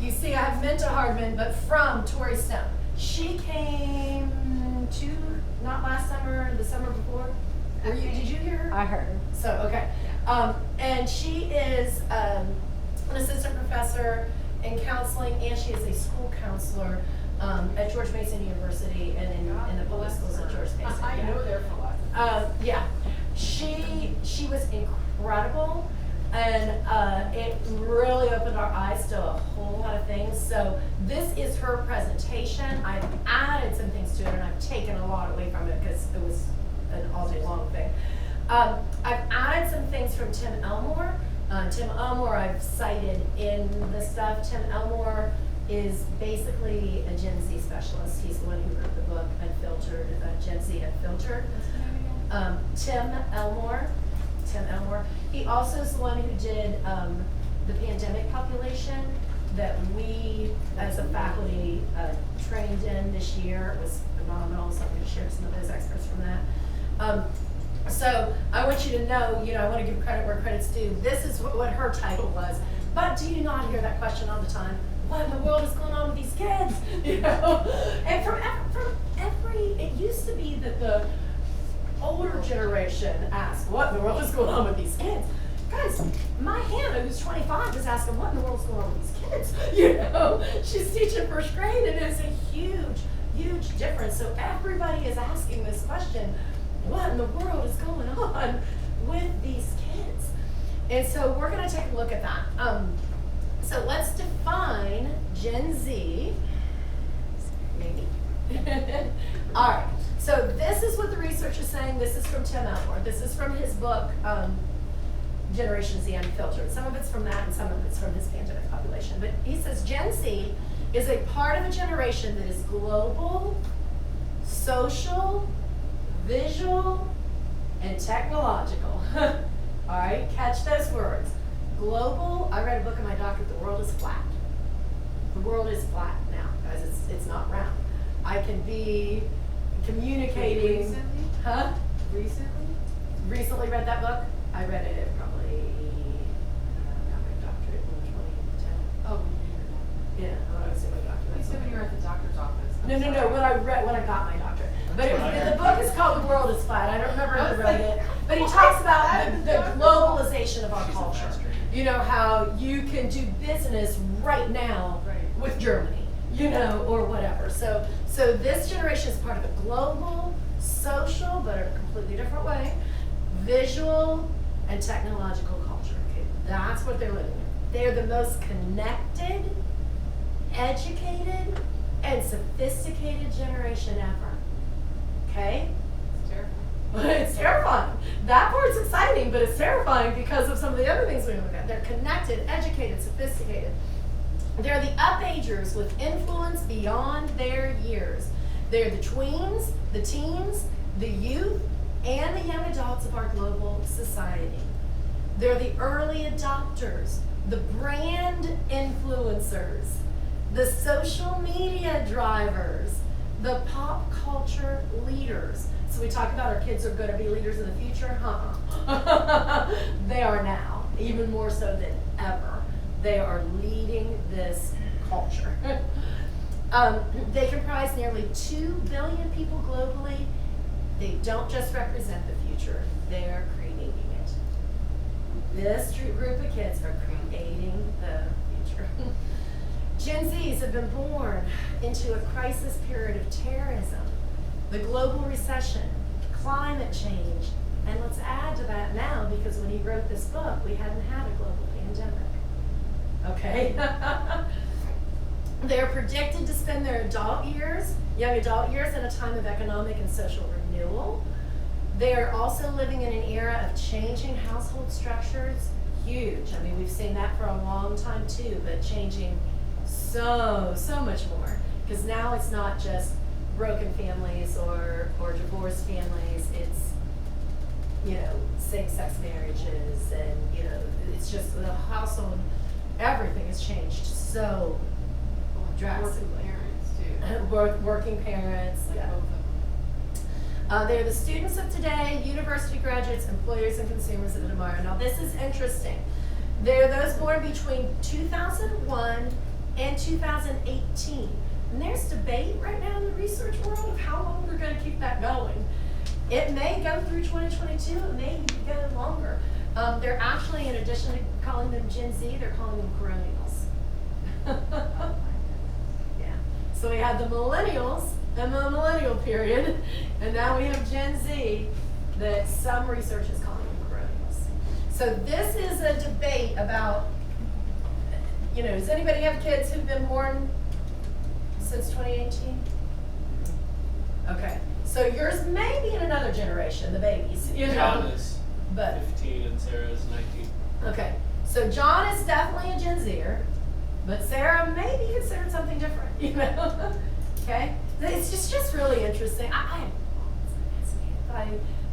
you see I have Minta Hardman, but from Tori Stone. She came not last summer, the summer before. Did you hear her? I heard her. So, okay. And she is an assistant professor in counseling, and she is a school counselor at George Mason University and in the public schools at George Mason. I know their philosophy. Yeah. She was incredible, and it really opened our eyes to a whole lot of things. So this is her presentation. I've added some things to it, and I've taken a lot away from it because it was an all day long thing. I've added some things from Tim Elmore. Tim Elmore I've cited in the stuff. Tim Elmore is basically a Gen Z specialist. He's the one who wrote the book Unfiltered, Gen Z Unfiltered. Tim Elmore. He also is the one who did the pandemic population that we, as a faculty, trained in this year. It was phenomenal, so I'm going to share some of those experts from that. So I want you to know, I want to give credit where credit's due. This is what her title was. But do you not hear that question all the time? What in the world is going on with these kids? And from every, it used to be that the older generation asked, what in the world is going on with these kids? Guys, my Hannah, who's 25, is asking, what in the world is going on with these kids? She's teaching first grade, and it's a huge, huge difference. So everybody is asking this question, what in the world is going on with these kids? And so we're going to take a look at that. So let's define Gen Z, maybe. All right, so this is what the research is saying. This is from Tim Elmore. This is from his book, Generation Z Unfiltered. Some of it's from that and some of it's from his pandemic population. But he says Gen Z is a part of a generation that is global, social, visual, and technological. All right, catch those words. Global, I read a book in my doctorate, the world is flat. The world is flat now, guys, it's not round. I can be communicating. Recently? Huh? Recently read that book? I read it probably, got my doctorate in 2010. Oh, Yeah, when I was in my doctorate. you said when you were at the doctor's office. No, when I got my doctorate. But the book is called The World is Flat. I don't remember who wrote it. But he talks about the globalization of our culture. How you can do business right now with Germany, or whatever. So this generation is part of a global, social, but in a completely different way, visual and technological culture. Okay? That's what they're living in. They're the most connected, educated, and sophisticated generation ever. Okay? It's terrifying. It's terrifying. That part's exciting, but it's terrifying because of some of the other things we look at. They're connected, educated, sophisticated. They're the up-agers with influence beyond their years. They're the tweens, the teens, the youth, and the young adults of our global society. They're the early adopters, the brand influencers, the social media drivers, the pop culture leaders. So we talk about our kids are going to be leaders in the future. They are now, even more so than ever. They are leading this culture. They comprise nearly 2 billion people globally. They don't just represent the future, they're creating it. This group of kids are creating the future. Gen Zs have been born into a crisis period of terrorism, the global recession, climate change, and let's add to that now, because when he wrote this book, we hadn't had a global pandemic. Okay? They're predicted to spend their young adult years in a time of economic and social renewal. They are also living in an era of changing household structures. Huge. I mean, we've seen that for a long time too, but changing so much more. Because now it's not just broken families or divorced families. It's, same-sex marriages, and, it's just the household, everything has changed so drastically. Working parents, too. Working parents, yeah. Both of them. They're the students of today, university graduates, employers, and consumers of tomorrow. Now, this is interesting. They're those born between 2001 in 2018. And there's debate right now in the research world of how long we're going to keep that going. It may go through 2022, it may go longer. They're actually, in addition to calling them Gen Z, they're calling them Coronials. Yeah. So we had the millennials and the millennial period, and now we have Gen Z that some research is calling them Coronials. So this is a debate about, does anybody have kids who've been born since 2018? Okay. So yours may be in another generation, the babies, John is But 15 and Sarah is 19. okay, so John is definitely a Gen Zer, but Sarah may be considered something different, Okay, it's just really interesting. I am fascinated by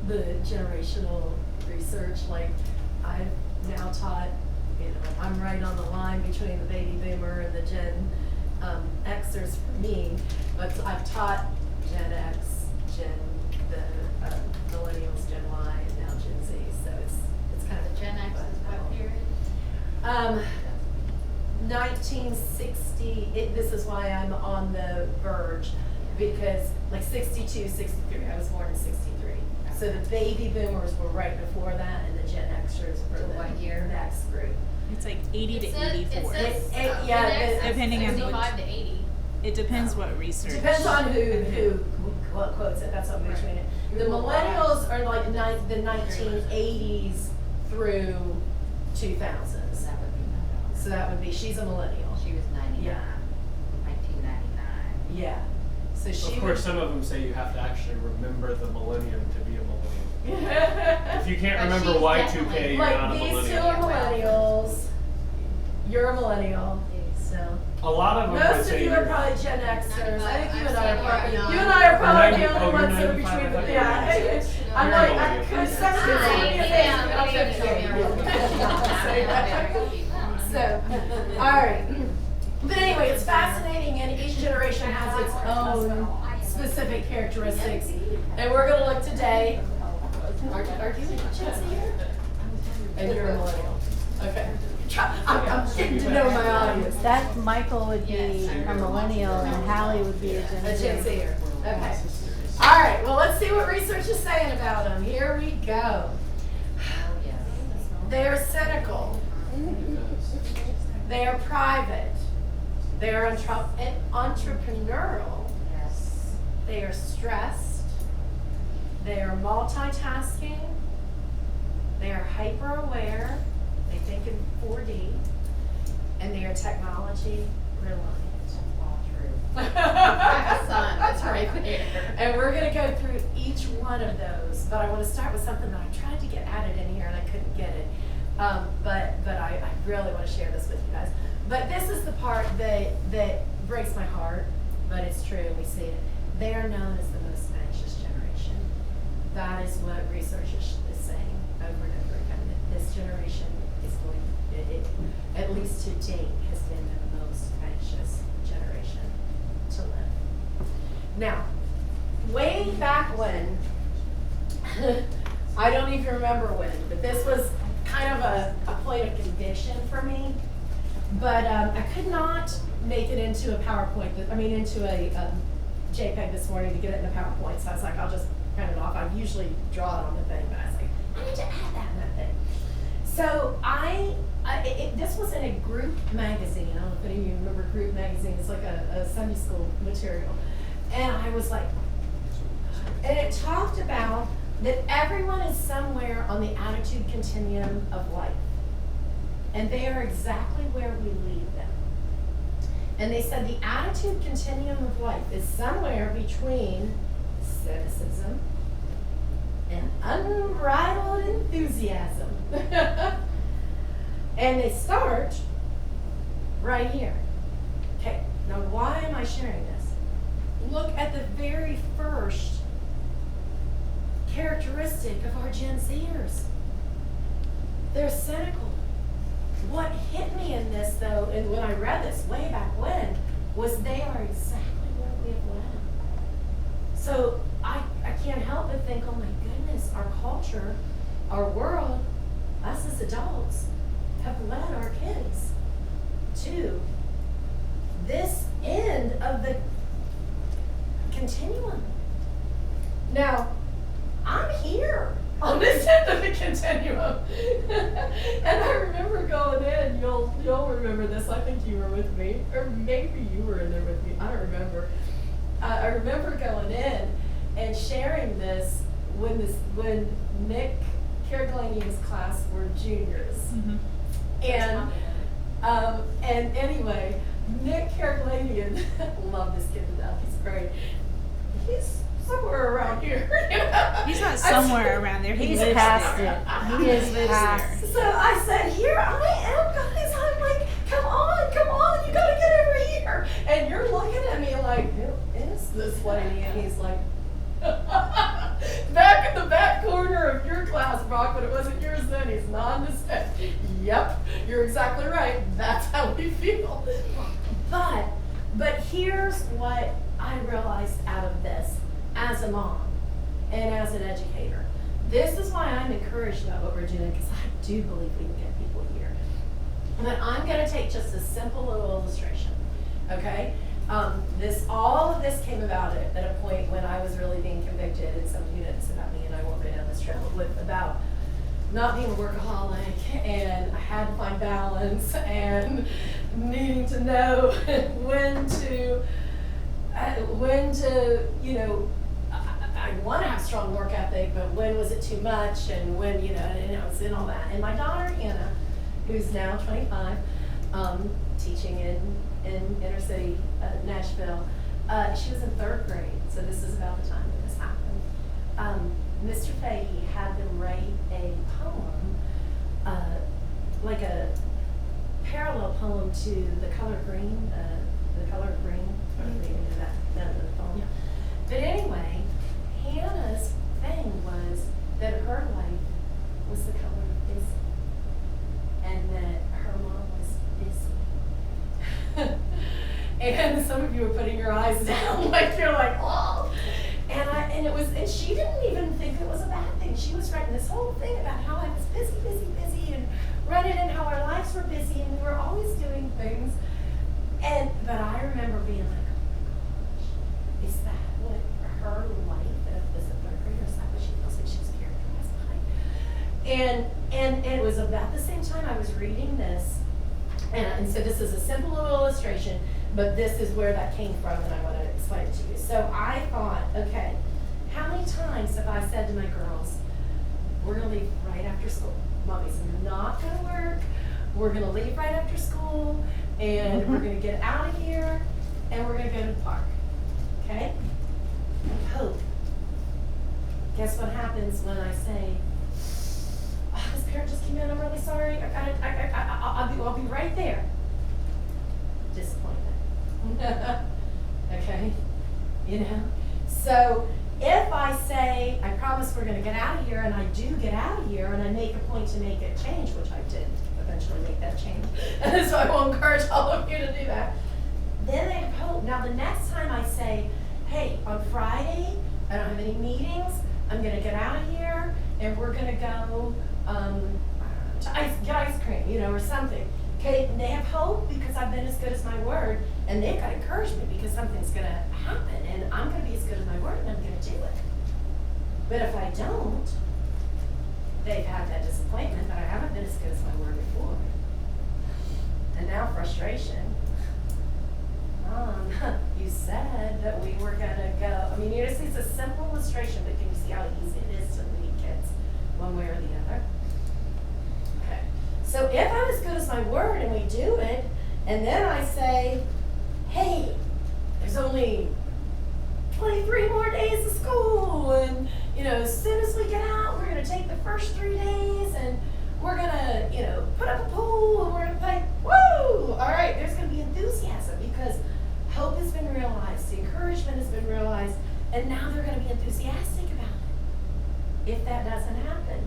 the generational research. Like, I've now taught, I'm right on the line between the baby boomer and the Gen Xers for me, but I've taught Gen X, the millennials, Gen Y, and now Gen Z. So it's kind of Gen X is what period? 1960. This is why I'm on the verge, because like 62, 63. I was born in 63. So the baby boomers were right before that, and the Gen Xers were So the what year? next group. It's like 80 to It says- 84. It says, Yeah, Gen X is depending on 65 to 80. It depends what research. Depends on who quotes it. That's what I'm between it. The millennials are like the 1980s through 2000s. That would be my daughter. So that would be, she's a millennial. She was 99, Yeah. 1999. Yeah. So she Of course, some of them say you have to actually remember the millennium to be a millennial. If you can't But remember she's Y2K, definitely- you're not a like these two millennial. are millennials. You're a millennial. So A lot of them would most of say you are you're- probably Gen Xers. I think you and I are I've probably seen you you. and I are probably You're the only 90 ones that are 95, between I the thought you were yeah. 96. I'm You're like a I millennial. could sense it. So, all right. But anyway, it's fascinating, and each generation has its own specific characteristics. And we're going to look today. Are you a Gen Zer? And you're a millennial. Okay. I'm getting to know my audience. That Michael would be a millennial and Hallie would be a A Gen Gen Z. Zer. Okay. All right. Well, let's see what research is saying about them. Here we go. They are cynical. They are private. They are entrepreneurial. Yes. They are stressed. They are multitasking. They are hyper aware. They think in 4D. And they are technology reliant. All true. I have a son, that's right there. And we're going to go through each one of those, but I want to start with something that I tried to get added in here and I couldn't get it. But I really want to share this with you guys. But this is the part that breaks my heart, but it's true, and we see it. They are known as the most anxious generation. That is what research is saying over and over again. That this generation is going, at least to date, has been the most anxious generation to live. Now, way back when, I don't even remember when, but this was kind of a point of conviction for me. But I could not make it into a PowerPoint, into a JPEG this morning to get it in a PowerPoint. So I was like, I'll just print it off. I usually draw it on the thing, but I was like, I need to add that in that thing. So this was in a Group magazine. I don't know if any of you remember Group magazine. It's like a Sunday school material. And I was like, and it talked about that everyone is somewhere on the attitude continuum of life. And they are exactly where we leave them. And they said the attitude continuum of life is somewhere between cynicism and unbridled enthusiasm. And they start right here. Okay, now why am I sharing this? Look at the very first characteristic of our Gen Zers. They're cynical. What hit me in this, though, and when I read this way back when, was they are exactly where we have led. So I can't help but think, oh my goodness, our culture, our world, us as adults, have led our kids to Now, I'm here on this end of the continuum. And I remember going in, you'll remember this, I think you were with me, or maybe you were in there with me, I don't remember. I remember going in and sharing this when Nick Caraglanian's class were juniors. And anyway, Nick Caraglanian, love this kid to death, he's great. He's somewhere around here, you know? He's not somewhere around there. He He's lives past there. it. He is lives past. there. So I said, here I am, guys. I'm like, come on, you gotta get over here. And you're looking at me like, who is this lady? And he's like, back in the back corner of your class, Brock, but it wasn't yours then. He's nondescript. Yep, you're exactly right. That's how we feel. But here's what I realized out of this as a mom and as an educator. This is why I'm encouraged about what we're doing, because I do believe we can get people here. But I'm going to take just a simple little illustration, okay? All of this came about at a point when I was really being convicted, and some of you didn't sit about me, and I won't go down this trail, about not being a workaholic, and I had to find balance, and needing to know when to, you know, I want to have strong work ethic, but when was it too much, and when, you know, and I was in all that. And my daughter, Hannah, who's now 25, teaching in inner city Nashville, she was in 3rd grade, so this is about the time that this happened. Mr. Fahey had them write a poem, like a parallel poem to The Color Green, The Color Green, I don't even know that poem. Yeah. But anyway, Hannah's thing was that her life was the color of busy, and that her mom was busy. And some of you are putting your eyes down, like you're like, oh. And she didn't even think it was a bad thing. She was writing this whole thing about how I was busy, and running, and how our lives were busy, and we were always doing things. But I remember being like, oh my gosh, is that what her life as a 3rd grader, is that what she feels like she's characterized by? And it was about the same time I was reading this, and so this is a simple little illustration, but this is where that came from, and I want to explain it to you. So I thought, okay, how many times have I said to my girls, we're going to leave right after school. Mommy's not going to work. We're going to leave right after school, and we're going to get out of here, and we're going to go to the park. Okay? Hope. Guess what happens when I say, oh, this parent just came in, I'm really sorry. I'll be right there. Disappointment. Okay? You know? So if I say, I promise we're going to get out of here, and I do get out of here, and I make a point to make it change, which I did eventually make that change, so I will encourage all of you to do that, then they have hope. Now the next time I say, hey, on Friday, I don't have any meetings, I'm going to get out of here, and we're going to go to get ice cream, you know, or something. Okay, and they have hope because I've been as good as my word, and they've got encouragement because something's going to happen, and I'm going to be as good as my word, and I'm going to do it. But if I don't, they've had that disappointment that I haven't been as good as my word before. And now frustration. Mom, you said that we were going to go. I mean, you just, it's a simple illustration, but can you see how easy it is to lead kids one way or the other? Okay. So if I'm as good as my word and we do it, and then I say, hey, there's only 23 more days of school, and you know, as soon as we get out, we're going to take the first 3 days, and we're going to, you know, put up a pool, and we're going to play, woo! All right, there's going to be enthusiasm because hope has been realized, the encouragement has been realized, and now they're going to be enthusiastic about it. If that doesn't happen,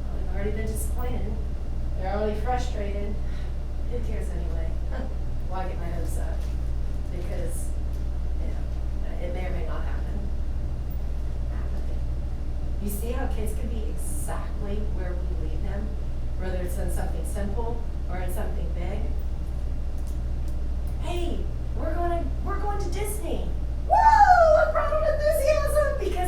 well, they've already been disappointed, they're already frustrated. Who cares anyway? Why get my hopes up? Because, you know, it may or may not happen. Apathy. You see how kids can be exactly where we leave them, whether it's in something simple or in something big. Hey, we're going to Disney. Woo! I'm proud of enthusiasm because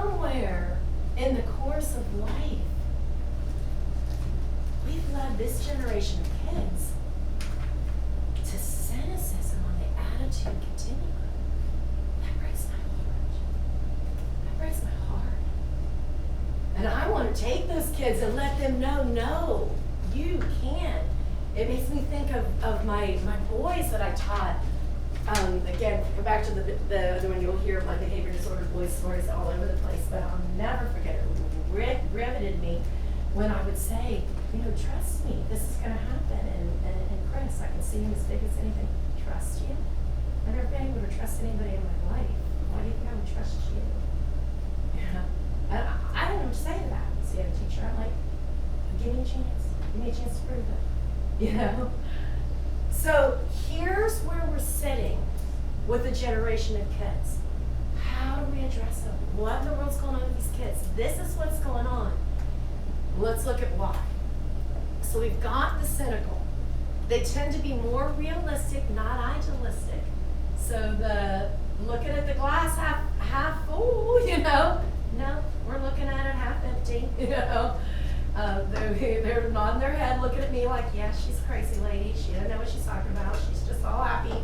somewhere in the course of life, we've led this generation of kids to cynicism on the attitude continuum. That breaks my heart. That breaks my heart. And I want to take those kids and let them know, no, you can't. It makes me think of my boys that I taught. Again, go back to the other one, you'll hear my behavior disorder boys stories all over the place, but I'll never forget it. Riveted me when I would say, you know, trust me, this is going to happen. And Chris, I can see him as big as anything. Trust you? I've never been able to trust anybody in my life. Why do you think I would trust you? Yeah. I don't know what to say to that. See, I'm a teacher. I'm like, give me a chance. Give me a chance to prove it. You know? So here's where we're sitting with a generation of kids. How do we address them? What in the world's going on with these kids? This is what's going on. Let's look at why. So we've got the cynical. They tend to be more realistic, not idealistic. So looking at the glass half full, you know. No, we're looking at it half empty, you know. They're nodding their head, looking at me like, yeah, she's a crazy lady. She doesn't know what she's talking about. She's just all happy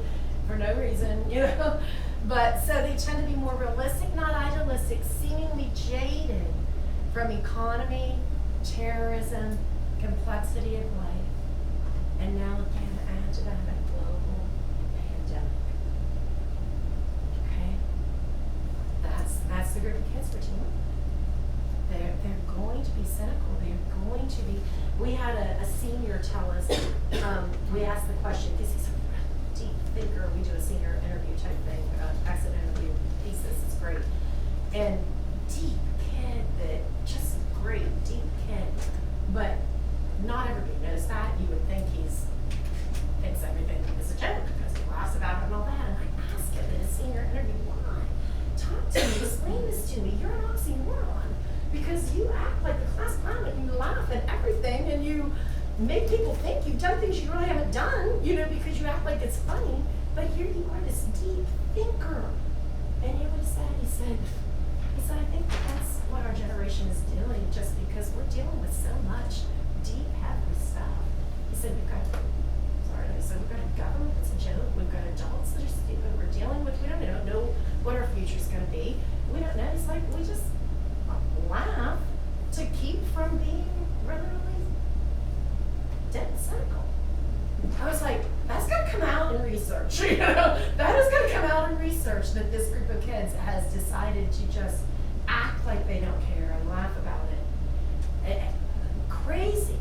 for no reason, you know. But so they tend to be more realistic, not idealistic, seemingly jaded from economy, terrorism, complexity of life. And now again, add to that a global pandemic. Okay? That's the group of kids we're dealing with. They're going to be cynical. They're going to be. We had a senior tell us. We asked the question because he's a really deep thinker. We do a senior interview type thing, exit interview thesis. It's great, and deep kid that just great deep kid, but not everybody knows that. You would think thinks everything is a joke because he laughs about it and all that. And I asked him in a senior interview, why? Talk to me. Explain this to me. You're an oxymoron. Because you act like the class clown and you laugh at everything and you make people think you've done things you really haven't done, you know, because you act like it's funny. But here you are, this deep thinker. And you know what he said? He said, I think that's what our generation is doing just because we're dealing with so much deep, heavy stuff. He said, we've got a government that's a joke. We've got adults that are stupid. We're dealing with, we don't know what our future's going to be. We don't know. It's like, we just laugh to keep from being really dead cynical. I was like, that's going to come out in research. You know, that is going to come out in research that this group of kids has decided to just act like they don't care and laugh about it. Crazy.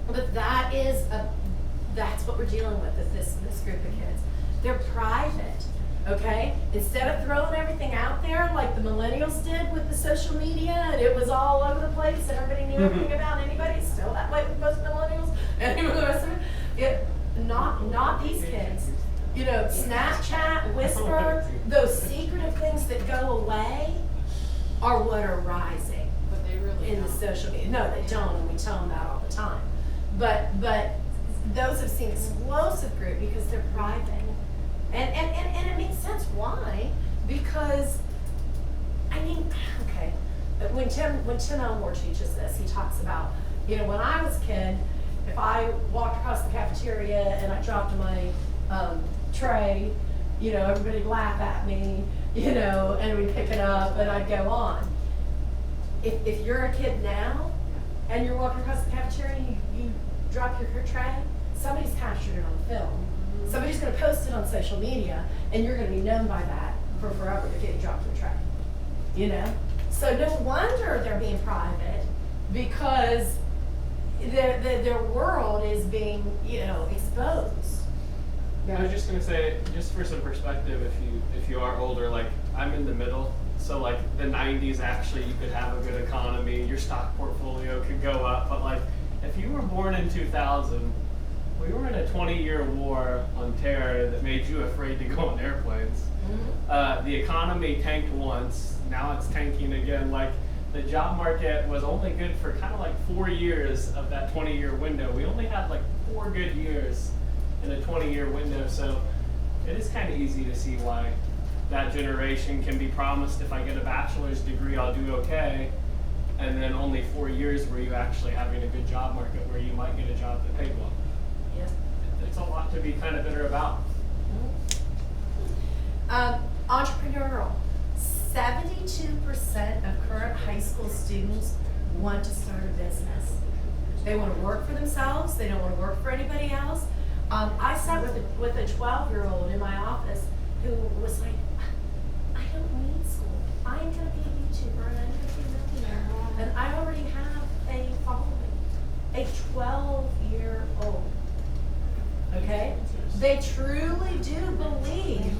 But that's what we're dealing with this group of kids. They're private. Okay? Instead of throwing everything out there like the millennials did with the social media and it was all over the place and everybody knew everything about anybody, it's still that way with most millennials and even the rest of it. Not these kids. You know, Snapchat, Whisper, those secretive things that go away are what are rising But they really in the don't. social media. No, they don't, and we tell them that all the time. But those have seen explosive group because they're private. And it makes sense. Why? Because, I mean, okay, when Tim Elmore teaches this, he talks about, you know, when I was a kid, if I walked across the cafeteria and I dropped my tray, you know, everybody'd laugh at me, you know, and we'd pick it up and I'd go on. If you're a kid now and you're walking across the cafeteria and you drop your tray, somebody's captured it on film. Somebody's going to post it on social media, and you're going to be known by that for forever. The kid dropped their tray, you know. So no wonder they're being private because their world is being, you know, exposed. I was just gonna say, just for some perspective, if you are older, like I'm in the middle, so like the 90s actually you could have a good economy, your stock portfolio could go up, but like if you were born in 2000. We were in a 20-year war on terror that made you afraid to go on airplanes. Mm-hmm. The economy tanked once, now it's tanking again. Like the job market was only good for kind of like 4 years of that 20-year window. We only had like 4 good years in a 20-year window, so it is kind of easy to see why that generation can be promised if I get a bachelor's degree, I'll do okay. And then only 4 years where you actually having a good job market where you might get a job that paid well. Yes. It's a lot to be kind of bitter about. Entrepreneurial. 72% of current high school students want to start a business. They want to work for themselves. They don't want to work for anybody else. I sat with a 12-year-old in my office who was like, I don't need school. I'm going to be a YouTuber and I'm going to be a millionaire. And I already have a following. A 12-year-old. Okay? They truly do believe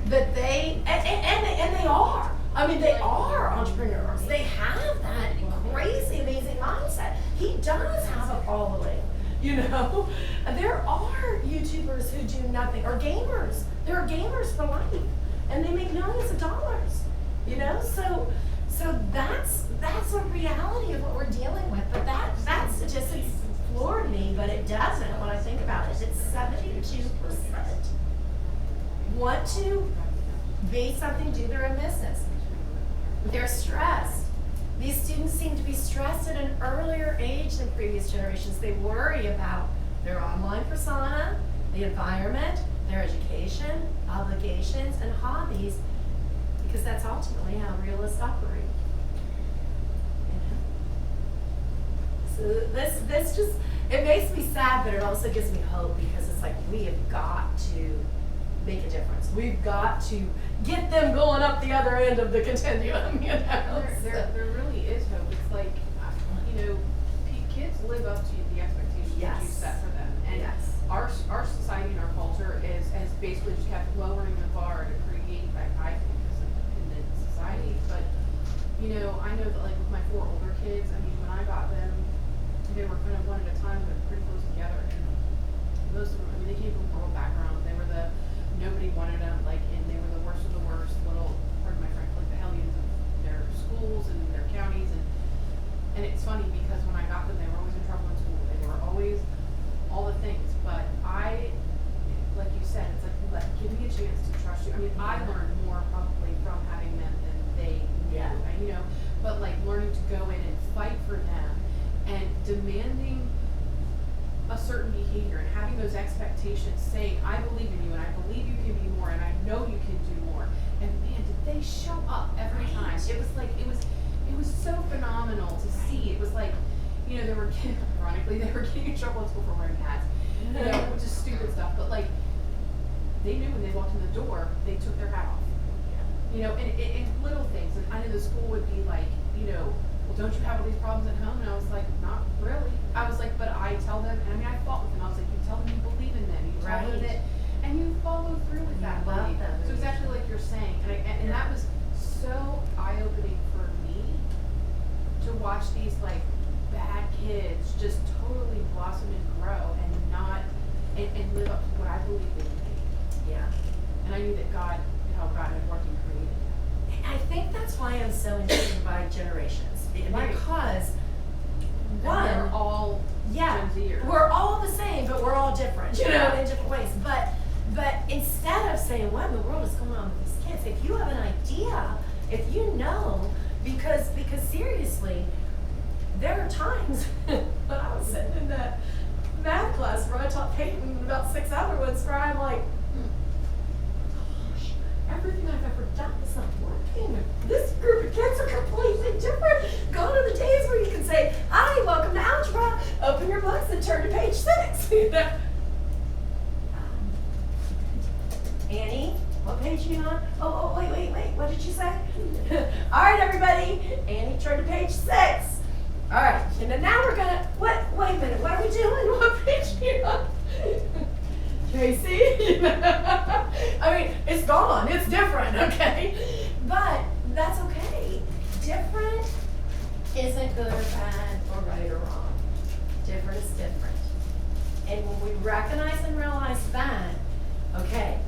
that and they are. I mean, they are entrepreneurs. They have that crazy, amazing mindset. He does have a following, you know. There are YouTubers who do nothing, or gamers. There are gamers for life, and they make millions of dollars, you know. So that's a reality of what we're dealing with. But that statistic floored me, but it doesn't when I think about it. It's 72% want to be something, do their own business. They're stressed. These students seem to be stressed at an earlier age than previous generations. They worry about their online persona, the environment, their education, obligations, and hobbies, because that's ultimately how realists operate. You know? So this just, it makes me sad, but it also gives me hope, because it's like we have got to make a difference. We've got to get them going up the other end of the continuum, you know? There really is hope. It's like, you know, kids live up to the expectations that you Yes. set for them. And Yes. our society and our culture has basically just kept lowering the bar to create, I think, in the society. But, you know, I know that like with my 4 older kids, I mean, when I got them, they were kind of one at a time, but pretty close together. And most of them, I mean, they came from rural backgrounds. They were nobody wanted them, like, and they were the worst of the worst, little, pardon my French, like the hellions of their schools and their counties. And it's funny because when I got them, they were always in trouble in school. They were always all the things. But like you said, it's like, give me a chance to trust you. I mean, I learned more probably from having them than they knew, Yeah. you know, but like learning to go in and fight for them and demanding a certain behavior and having those expectations, saying, I believe in you and I believe you can be more and I know you can do more. And man, did they show up every time. It was like, it was so phenomenal to see. It was like, you know, ironically, they were getting in trouble at school for wearing hats, you know, which is stupid stuff. But like, they knew when they walked in the door, they took their hat off. You know, and little things. And I know the school would be like, you know, well, don't you have all these problems at home? And I was like, not really. I was like, but I tell them, and I mean, I fought with them. I was like, you tell them you believe in them. You tell them Right. that, and you follow through with that You love belief. them. So exactly like you're saying. And that was so eye-opening for me to watch these, like, bad kids just totally blossom and grow and and live up to what I believe they would be. Yeah. And I knew that how God had worked and created them. I think that's why I'm so intrigued by generations. Right. Because, And they're one, all yeah, Gen Zers. we're all the same, but we're all different, you know, in different ways. But instead of saying, what in the world is going on with these kids, if you have an idea, if you know, because seriously, there are times when I was sitting in that math class where I taught Peyton and about 6 other ones where I'm like, gosh, everything I've ever done is not working. This group of kids are completely different. Go to the days where you can say, hi, welcome to algebra, open your books and turn to page 6. You know? Annie, what page are you on? Oh, wait, what did you say? All right, everybody, Annie, turn to page 6. All right, and then now we're gonna, wait a minute, what are we doing? What page are you on? Tracy? I mean, it's gone, it's different, okay? But that's okay. Different isn't good or bad or right or wrong. Different is different. And when we recognize and realize that, okay,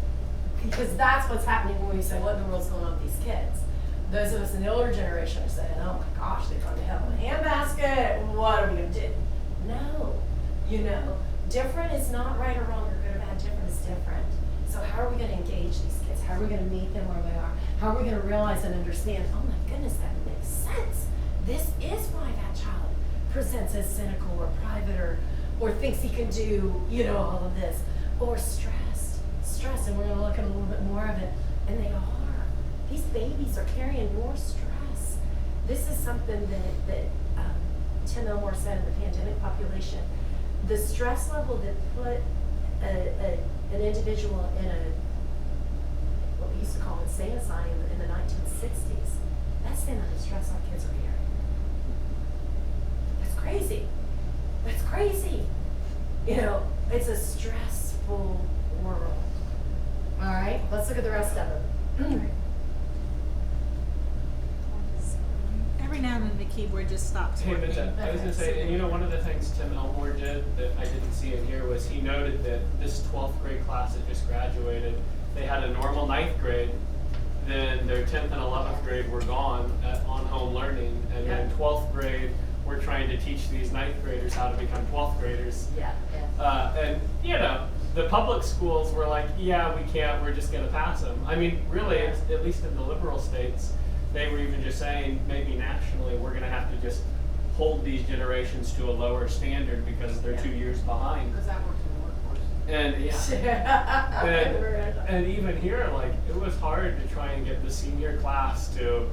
because that's what's happening when we say, what in the world's going on with these kids? Those of us in the older generation are saying, oh my gosh, they're going to hell in a handbasket. What are we going to do? No. You know, different is not right or wrong or good or bad. Different is different. So So how are we gonna engage these kids? How are we gonna meet them where they are? How are we gonna realize and understand, oh my goodness, that makes sense. This is why that child presents as cynical or private or thinks he can do, all of this. Or stressed, and we're gonna look at a little bit more of it. And they are. These babies are carrying more stress. This is something that Tim Elmore said in the pandemic population. The stress level that put an individual in what we used to call insane asylum in the 1960s, that's the amount of stress our kids are carrying. That's crazy. That's crazy. It's a stressful world. All right, let's look at the rest of them. Every now and then the keyboard just stops Hey, working. but I was gonna say, and one of the things Tim Elmore did that I didn't see in here was he noted that this 12th grade class that just graduated, they had a normal 9th grade, then their 10th and 11th grade were gone on home learning, and then 12th grade, we're trying to teach these 9th graders how to become 12th graders. Yeah. And the public schools were like, yeah, we can't, we're just gonna pass them. I mean, really, at least in the liberal states, they were even just saying, maybe nationally, we're gonna have to just hold these generations to a lower standard because they're 2 years behind. Because that works in the workforce. And and even here, like, it was hard to try and get the senior class to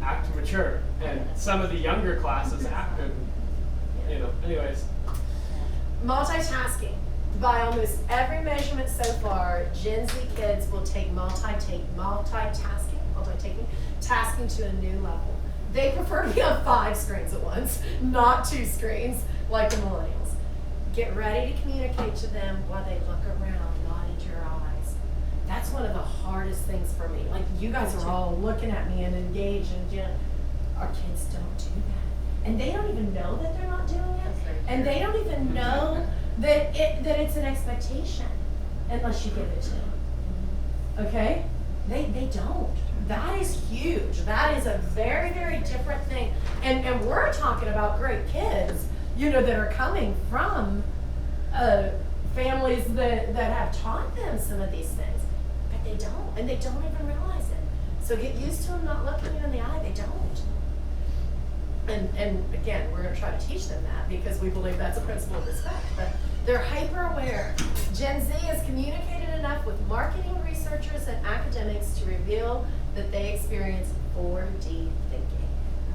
act mature. And some of the younger classes acted, anyways. Multitasking. By almost every measurement so far, Gen Z kids will take tasking to a new level. They prefer to be on 5 screens at once, not 2 screens like the millennials. Get ready to communicate to them while they look around, not into your eyes. That's one of the hardest things for me. Like, you guys are all looking at me and engaged, and our kids don't do that. And they don't even know that they're not doing it. And they don't even know that it's an expectation unless you give it to them. Okay? They don't. That is huge. That is a very, very different thing. And we're talking about great kids, that are coming from families that have taught them some of these things. But they don't. And they don't even realize it. So get used to them not looking you in the eye. They don't. And again, we're going to try to teach them that because we believe that's a principle of respect. But they're hyper aware. Gen Z has communicated enough with marketing researchers and academics to reveal that they experience 4D thinking.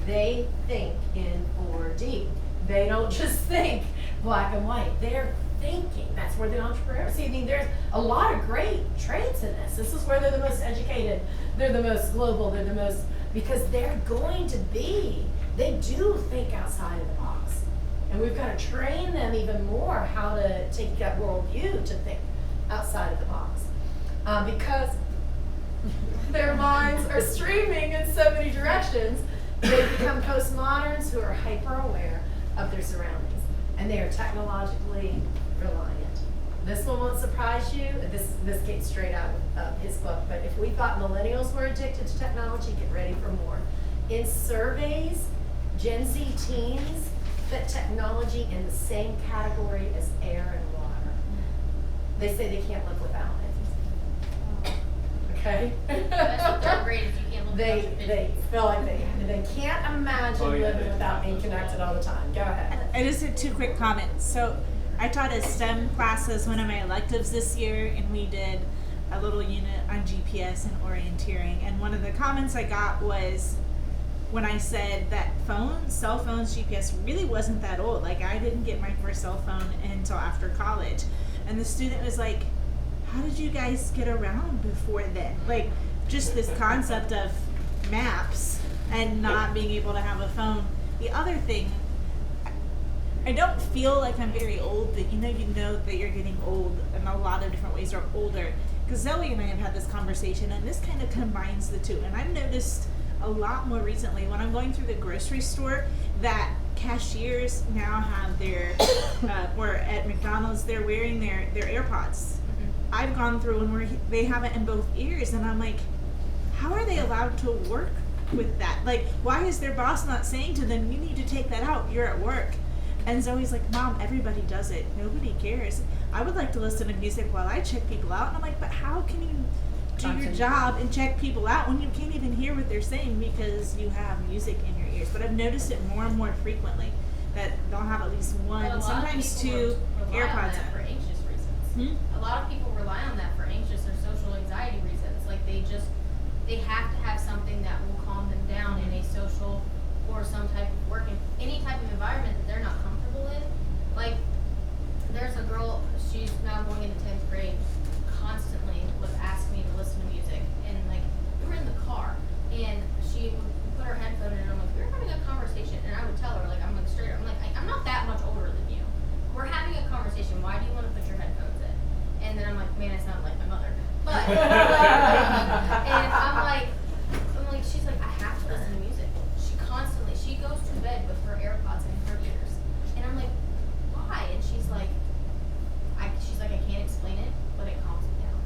They think in 4D. They don't just think black and white. They're thinking. That's where the entrepreneurs. See, I mean, there's a lot of great traits in this. This is where they're the most educated. They're the most global. They're the most, because they're going to be. They do think outside of the box. And we've got to train them even more how to take that worldview to think outside of the box. Because their minds are streaming in so many directions, they become postmoderns who are hyper aware of their surroundings. And they are technologically reliant. This one won't surprise you. This came straight out of his book. But if we thought millennials were addicted to technology, get ready for more. In surveys, Gen Z teens put technology in the same category as air and water. They say they can't live without it. Okay? That's what third grade is, you can't look They feel like they can't imagine living without being connected all the time. Go ahead. I just had 2 quick comments. So I taught a STEM class as one of my electives this year, and we did a little unit on GPS and orienteering. And one of the comments I got was when I said that cell phones, GPS really wasn't that old. Like, I didn't get my first cell phone until after college. And the student was like, how did you guys get around before then? Like, just this concept of maps and not being able to have a phone. The other thing, I don't feel like I'm very old, but you know that you're getting old in a lot of different ways, or older. Because Zoe and I have had this conversation, and this kind of combines the two. And I've noticed a lot more recently when I'm going through the grocery store that cashiers now have their, or at McDonald's, they're wearing their AirPods. I've gone through and they have it in both ears, and I'm like, how are they allowed to work with that? Like, why is their boss not saying to them, you need to take that out, you're at work? And Zoe's like, Mom, everybody does it. Nobody cares. I would like to listen to music while I check people out. And I'm like, but how can you do your job and check people out when you can't even hear what they're saying because you have music in your ears? But I've noticed it more and more frequently that they'll have at least But a one, lot sometimes of people two rely on AirPods that for in. anxious reasons. A lot of people rely on that for anxious or social anxiety reasons. Like they have to have something that will calm them down in a social or some type of work, any type of environment that they're not comfortable in. Like, there's a girl, she's now going into 10th grade, constantly would ask me to listen to music. And like, we were in the car, and she would put her headphone in, and I'm like, we're having a conversation. And I would tell her, like, I'm like straight up, I'm like, I'm not that much older than you. We're having a conversation. Why do you want to put your headphones in? And then I'm like, man, I sound like my mother. But, and I'm like, she's like, I have to listen to music. She goes to bed with her AirPods in her ears. And I'm like, why? And she's like, I can't explain it, but it calms me down.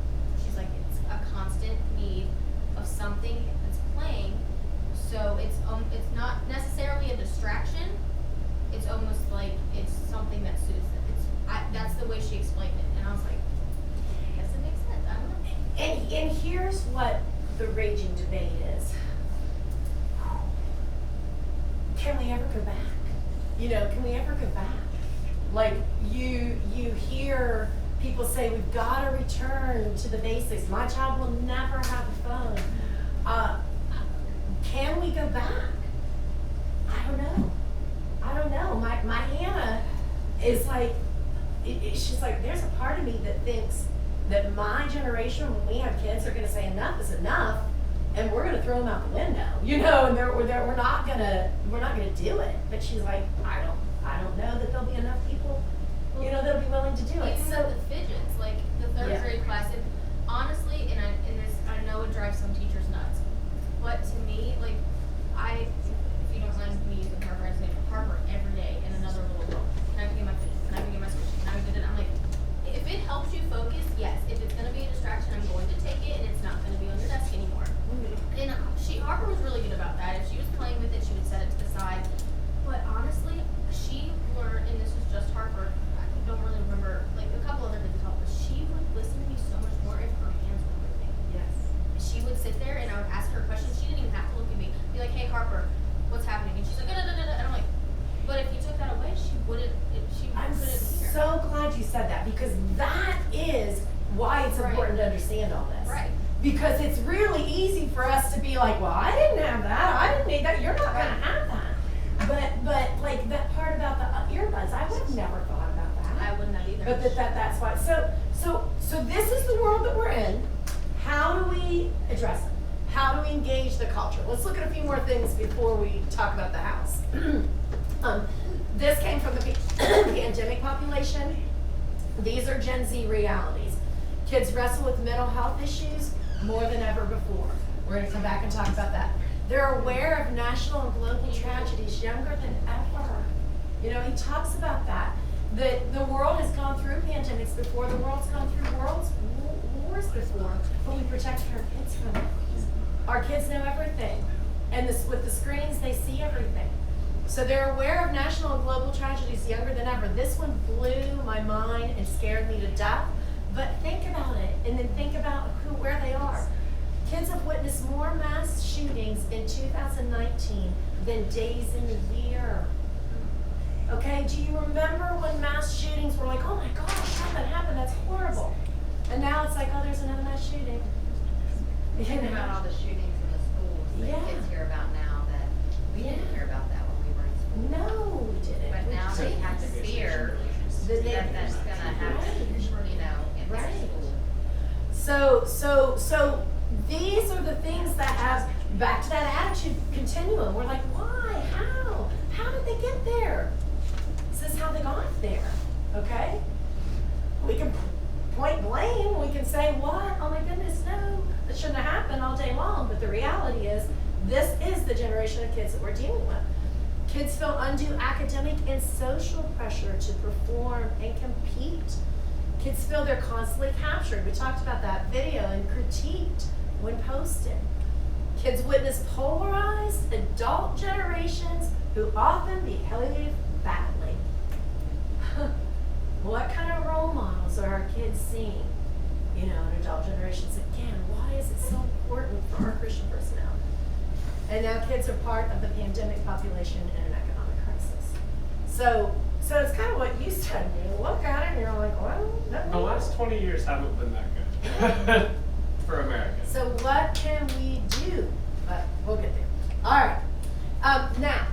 She's like, it's a constant need of something that's playing. So it's not necessarily a distraction. It's almost like it's something that soothes them. That's the way she explained it. And I was like, I guess it makes sense. I don't know. And here's what the raging debate is. Can we ever go back? You know, can we ever go back? Like you hear people say we've got to return to the basics. My child will never have a phone. Can we go back? I don't know. My Hannah is like, she's like, there's a part of me that thinks that my generation, when we have kids, are going to say enough is enough, and we're going to throw them out the window, you know, and we're not going to do it. But she's like, I don't know that there'll be enough people, you know, that'll be willing to do it. Even So with the fidgets, like the third Yeah. grade class, and honestly, I know it drives some teachers nuts, but to me, like, if you don't mind me using Harper as an example, Harper every day and another little girl, can I get my fidget, can I get my squishy, can I get it? I'm like, if it helps you focus, yes. If it's gonna be a distraction, I'm going to take it, and it's not gonna be on your desk anymore. And Harper was really good about that. If she was playing with it, she would set it to the side. But honestly, she learned, and this was just Harper, I don't really remember, like a couple other kids helped, but she would listen to me so much more if her hands were moving. yes. She would sit there and I would ask her questions. She didn't even have to look at me. Be like, hey Harper, what's happening? And she's like, da da da da. And I'm like, but if you took that away, she wouldn't I'm hear. so glad you said that, because that is why it's Right. important to understand all this. Right. Because it's really easy for us to be like, well, I didn't have that, I didn't need that, you're not gonna have that. But like that part about the earbuds, I would have never thought about that. I wouldn't have either. But that's why. So this is the world that we're in. How do we address it? How do we engage the culture? Let's look at a few more things before we talk about the house. This came from the pandemic population. These are Gen Z realities. Kids wrestle with mental health issues more than ever before. We're going to come back and talk about that. They're aware of national and global tragedies younger than ever. You know, he talks about that. The world has gone through pandemics before. The world's gone through wars before. But we protected our kids from it. Our kids know everything. And with the screens, they see everything. So they're aware of national and global tragedies younger than ever. This one blew my mind and scared me to death. But think about it, and then think about where they are. Kids have witnessed more mass shootings in 2019 than days in the year. Okay, do you remember when mass shootings were like, oh my gosh, how that happened, that's horrible. And now it's like, oh, there's another mass shooting. Think about all the shootings in the schools that Yeah. kids hear about now that we didn't hear about that when we were in school. No, we didn't. But We now just- they have to fear that that that's gonna happen, you know, in their Right. school. So these are the things that have, back to that attitude continuum. We're like, why? How? How did they get there? This is how they got there, okay? We can point blame. We can say, what? Oh my goodness, no. That shouldn't have happened all day long. But the reality is, this is the generation of kids that we're dealing with. Kids feel undue academic and social pressure to perform and compete. Kids feel they're constantly captured. We talked about that video and critiqued when posted. Kids witness polarized adult generations who often behave badly. What kind of role models are our kids seeing? You know, in adult generations, again, why is it so important for our Christian personnel? And now kids are part of the pandemic population in an economic crisis. So it's kind of what you said. You look at it and you're like, well, The last 20 years haven't been that good for America. So what can we do? But we'll get there. All right. Now,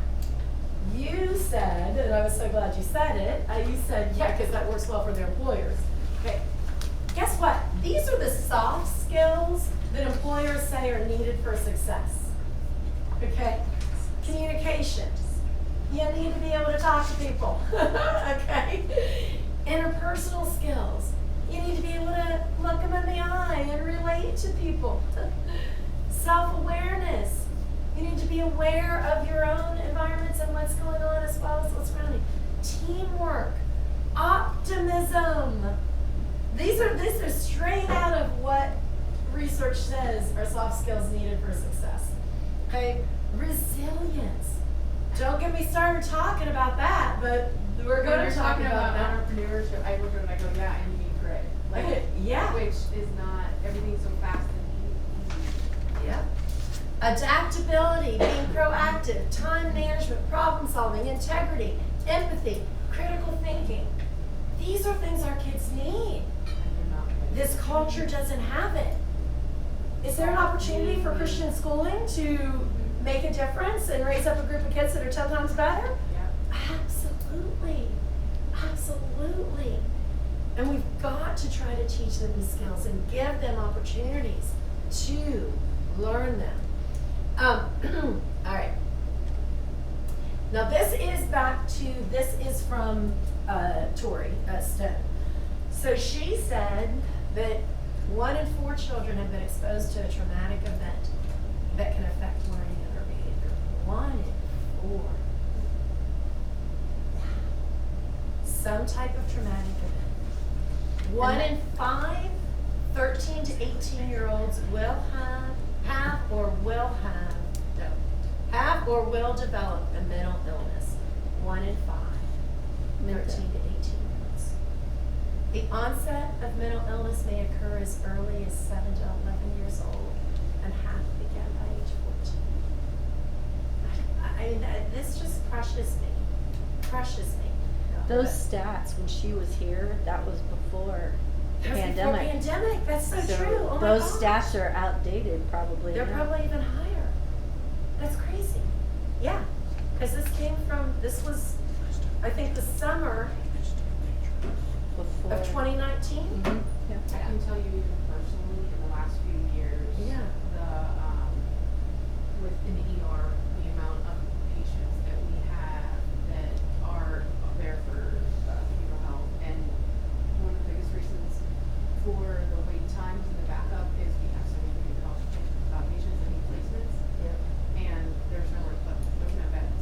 you said, and I was so glad you said it, you said, yeah, because that works well for their employers. Okay. Guess what? These are the soft skills that employers say are needed for success. Okay? Communication. You need to be able to talk to people. Okay? Interpersonal skills. You need to be able to look them in the eye and relate to people. Self-awareness. You need to be aware of your own environments and what's going on as well as what's around you. Teamwork. Optimism. These are straight out of what research says are soft skills needed for success. Okay? Resilience. Don't get me started talking about that, but we're When going you're to talk talking about that. entrepreneurship, I look at it and I go, yeah, and be grit. Like, Yeah. which is not, everything's so fast and easy. Yeah. Adaptability, being proactive, time management, problem solving, integrity, empathy, critical thinking. These are things our kids need. And they're not good. This culture doesn't have it. Is there an opportunity for Christian schooling to make a difference and raise up a group of kids that are 10 times better? Yeah. Absolutely. Absolutely. And we've got to try to teach them these skills and give them opportunities to learn them. All right. Now this is from Tori Stone. So she said that 1 in 4 children have been exposed to a traumatic event that can affect learning and their behavior. 1 in 4. Some type of traumatic event. 1 in 5 13 to 18-year-olds will have or will develop a mental illness. 1 in 5, 13 to 18-year-olds. The onset of mental illness may occur as early as 7 to 11 years old, and half begin by age 14. I mean, this just crushes me. Crushes me. Those stats, when she was here, that was before That was pandemic. Before pandemic, that's so So true. Oh my those gosh. stats are outdated probably They're now. probably even higher. That's crazy. Yeah, because this was, I think, the summer Before. of 2019. Mhm. Yeah. I can tell you even personally, in the last few years, Yeah. within the ER, the amount of patients that we have that are there for behavioral health, and one of the biggest reasons for the wait times and the backup is we have so many behavioral health patients that need placements, and there's nowhere to put them. There's no beds,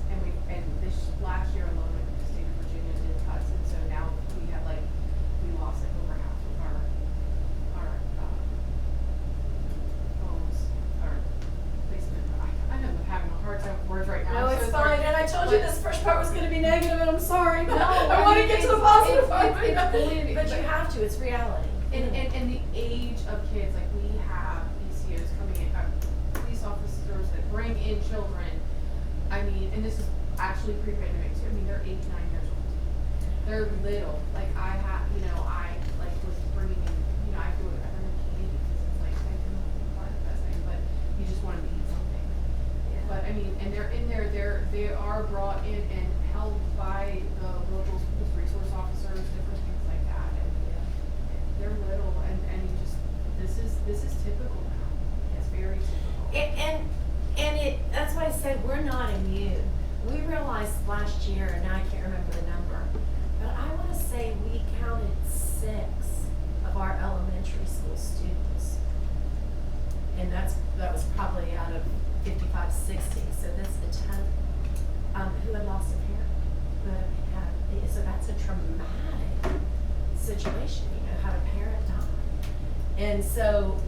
and this last year alone, I think the state of Virginia did cuts, and so now we have we lost like over half of our homes, our placement. I know I'm having a hard time with words right now. No, I'm it's so sorry. fine. And I told you But- this first part was going to be negative, and I'm sorry. No, I want to mean, get to the it's- positive part. it's going to be, But you have to. It's reality. And the age of kids, like we have ECOs coming in, police officers that bring in children. I mean, and this is actually pre-pandemic too. I mean, they're 8, 9 years old. They're little. Like I was bringing in, I do it. I bring in candy because it's like I don't know why the best thing, but you just want them to eat something. But I mean, and they're in there. They are brought in and held by the local schools resource officers, different things like that, and they're little, and you just this is typical now. It's very typical. That's why I said we're not immune. We realized last year, and now I can't remember the number, but I want to say we counted 6 of our elementary school students. And that was probably out of 55, 60. So that's the 10th who had lost a parent. So that's a traumatic situation, had a parent die. And so,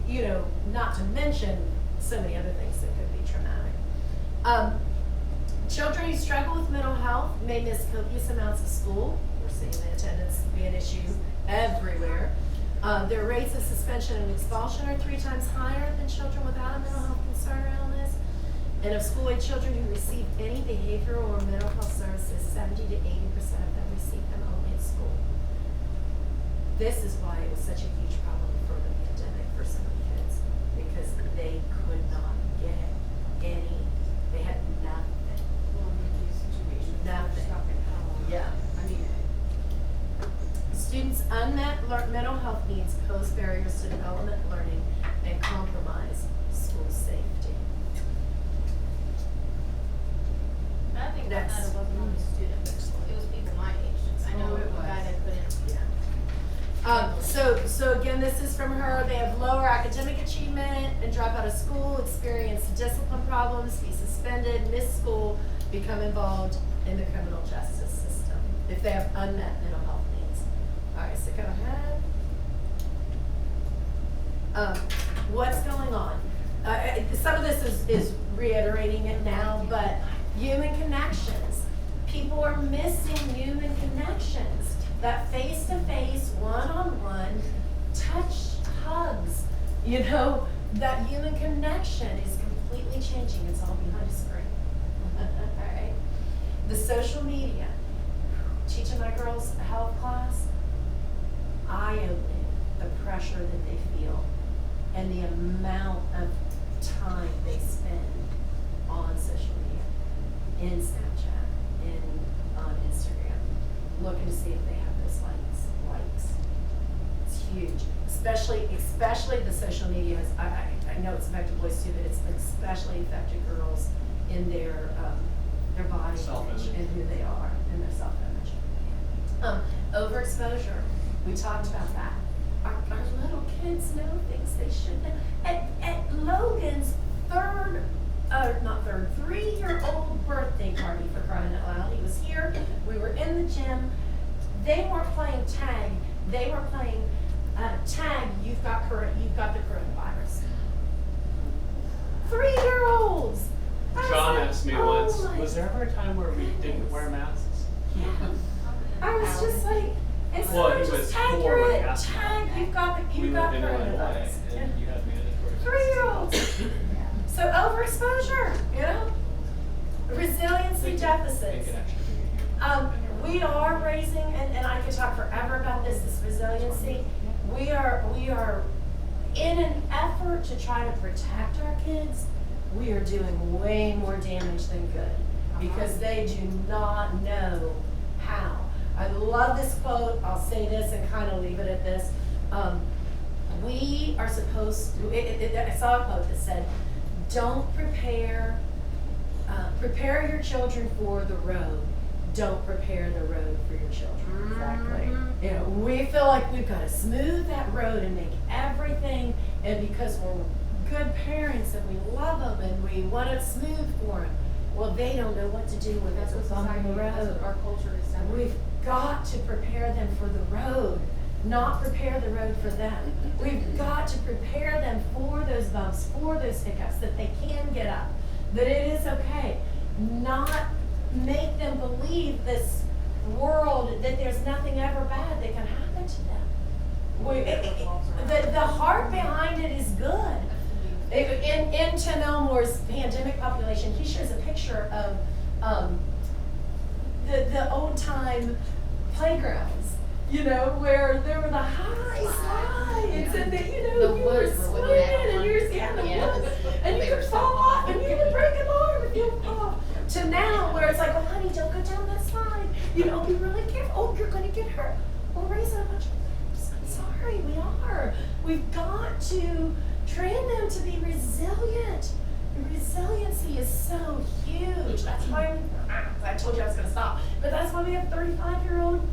not to mention so many other things that could be traumatic. Children who struggle with mental health may miss copious amounts of school. We're seeing the attendance be an issue everywhere. Their rates of suspension and expulsion are 3 times higher than children without a mental health concern or illness. And of school-age children who receive any behavioral or mental health services, 70 to 80% of them receive them only at school. This is why it was such a huge problem for the pandemic for some of the kids, because they could not get any, they had nothing. Well, in these situations, they're Nothing. stuck at home. Yeah. I mean, Students' unmet mental health needs pose barriers to development, learning, and compromise school safety. I think Next. that it wasn't only students, it was people my age. I know Oh, it a guy was. that couldn't. So again, this is from her. They have lower academic achievement and drop out of school, experience discipline problems, be suspended, miss school, become involved in the criminal justice system if they have unmet mental health needs. All right, so go ahead. What's going on? Some of this is reiterating it now, but human connections. People are missing human connections. That face-to-face, one-on-one, touch, hugs, you know, that human connection is completely changing. It's all behind a screen. All right. The social media. Teaching my girls a health class, eye-opening, the pressure that they feel and the amount of time they spend on social media, in Snapchat, on Instagram, looking to see if they have those likes. It's huge, especially the social media has, I know it's affected boys too, but it's especially affected girls in their body Self-image. image and who they are and their self-image. Overexposure, we talked about that. Our little kids know things they should know. At Logan's 3-year-old birthday party, for crying out loud, he was here, we were in the gym, they weren't playing tag, they were playing tag, you've got the coronavirus. 3-year-olds! I was John like, asked me "Oh once, my was there ever a time where we didn't goodness." wear masks? Yeah. I was just like, instead Well, of he just was tag, 4 you're when he it, asked me. tag, you've got We lived in Illinois, coronavirus. and you had mandatory. 3-year-olds. So overexposure, you know? Resiliency deficits. We are raising, and I could talk forever about this resiliency. We are in an effort to try to protect our kids, we are doing way more damage than good because they do not know how. I love this quote, I'll say this and kind of leave it at this. We are supposed to, I saw a quote that said, don't prepare your children for the road. Don't prepare the road for your children. Exactly. You know, we feel like we've got to smooth that road and make everything, and because we're good parents and we love them and we want it smooth for them, well, they don't know what to do when That's there's what a bump in society, the that's road. what our culture is saying. We've got to prepare them for the road, not prepare the road for them. We've got to prepare them for those bumps, for those hiccups, that they can get up, that it is okay. Not make them believe this world that there's nothing ever bad that can happen to them. The heart behind it is good. In Tim Elmore's pandemic population, he shows a picture of the old time playgrounds, you know, where there were the high slides and The you were woods were swinging the bad and you were ones. in the Yeah. woods and you They could were so fall off and awesome. you would break an arm if you fall off. To now where it's like, oh honey, don't go down that slide. You know, be really careful. Oh, you're gonna get hurt. We're raising a bunch of babes. I'm sorry, we are. We've got to train them to be resilient. Resiliency is so huge. That's why I told you I was gonna stop. But that's why we have 35-year-old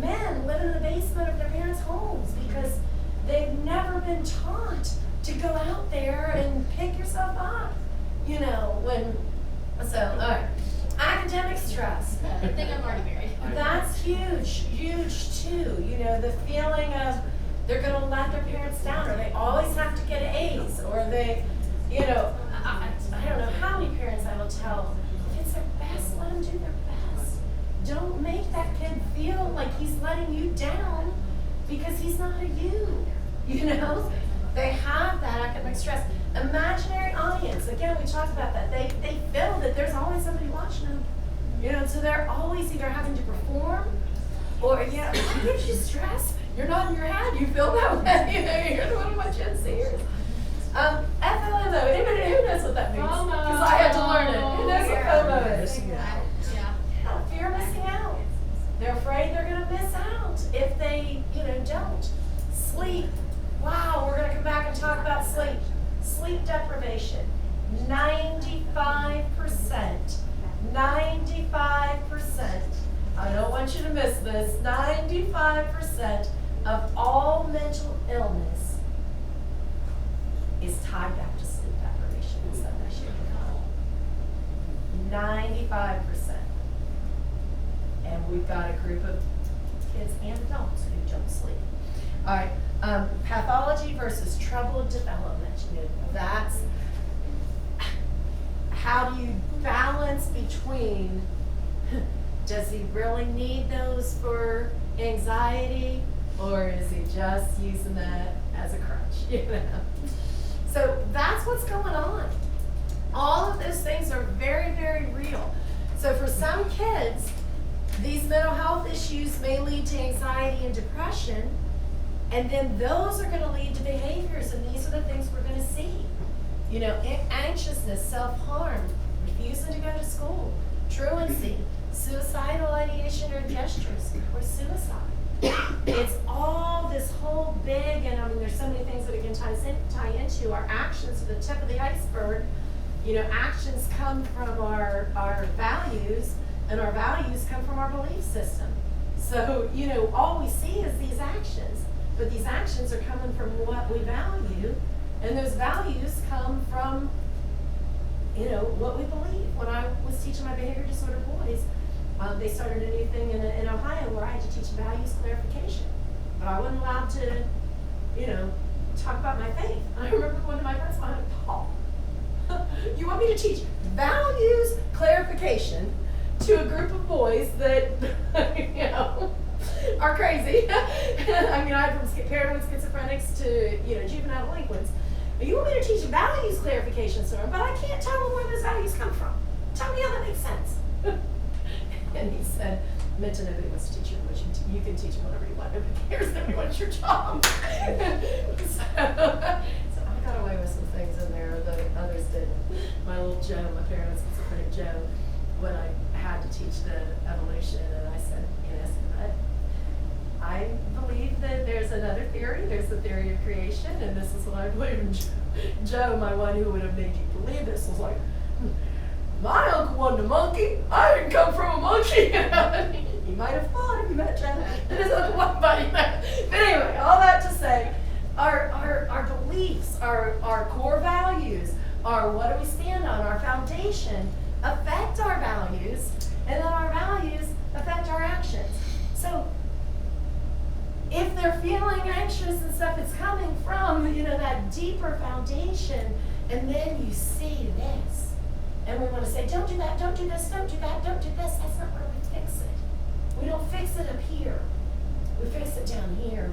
men living in the basement of their parents' homes, because they've never been taught to go out there and pick yourself up. You know, all right. Academic stress. Good thing I'm already married. That's huge too. You know, the feeling of they're gonna let their parents down, or they always have to get A's, or they, you know, I don't know how many parents I will tell, if it's their best because he's not a you, you know? They have that academic stress. Imaginary audience, again, we talked about that. They feel that there's always somebody watching them, you know, so they're always either having to perform or, you know, that gives you stress. You're nodding your head, you feel that way, you know, you're one of my Gen Zers. FOMO, anybody who knows what that means? Because I had to learn it. Who knows what FOMO is? Yeah. Fear of missing out. They're afraid they're gonna miss out if they, you know, don't. Sleep. Wow, we're gonna come back and talk about sleep. Sleep deprivation. 95%. 95%. I don't want you to miss this. 95% of all mental illness is tied back to sleep deprivation in some way, shape, or form. 95%. And we've got a group of kids and adults who don't sleep. All right, pathology versus troubled development. You know, that's how do you balance between, does he really need those for anxiety, or is he just using that as a crutch, you know? So that's what's going on. All of those things are very, very real. So for some kids, these mental health issues may lead to anxiety and depression, and then those are going to lead to behaviors, and these are the things we're going to see. You know, anxiousness, self-harm, refusing to go to school, truancy, suicidal ideation or gestures, or suicide. It's all this whole big, and I mean, there's so many things that it can tie into. Our actions are the tip of the iceberg. You know, actions come from our values, and our values come from our belief system. So, you know, all we see is these actions, but these actions are coming from what we value, and those values come from, you know, what we believe. When I was teaching my behavior disorder boys, they started a new thing in Ohio where I had to teach values clarification, but I wasn't allowed to, you know, talk about my faith. And I remember going to my friends, I went, Paul, you want me to teach values clarification to a group of boys that, you know, are crazy. I mean, I had from paranoid schizophrenics to, you know, juvenile delinquents. But you want me to teach values clarification, sir, but I can't tell them where those values come from. Tell me how that makes sense. And he said, Minta, nobody wants to teach you what you can teach them whatever you want. Nobody cares. Nobody wants your job. So I got away with some things in there that others didn't. My little Joe, my paranoid schizophrenic Joe, when I had to teach the evolution, and I said, you know, I believe that there's another theory. There's the theory of creation, and this is what I believe. And Joe, my one who would have made you believe this, was like, my uncle wasn't a monkey. I didn't come from a monkey. You might have thought if you met Joe that his uncle wasn't, but you know. But anyway, all that to say, our beliefs, our core values, our what do we stand on, our foundation affect our values, and then our values affect our actions. So if they're feeling anxious and stuff, it's coming from, you know, that deeper foundation, and then you see this. And we want to say, don't do that, don't do this, don't do that, don't do this. That's not where we fix it. We don't fix it up here. We fix it down here.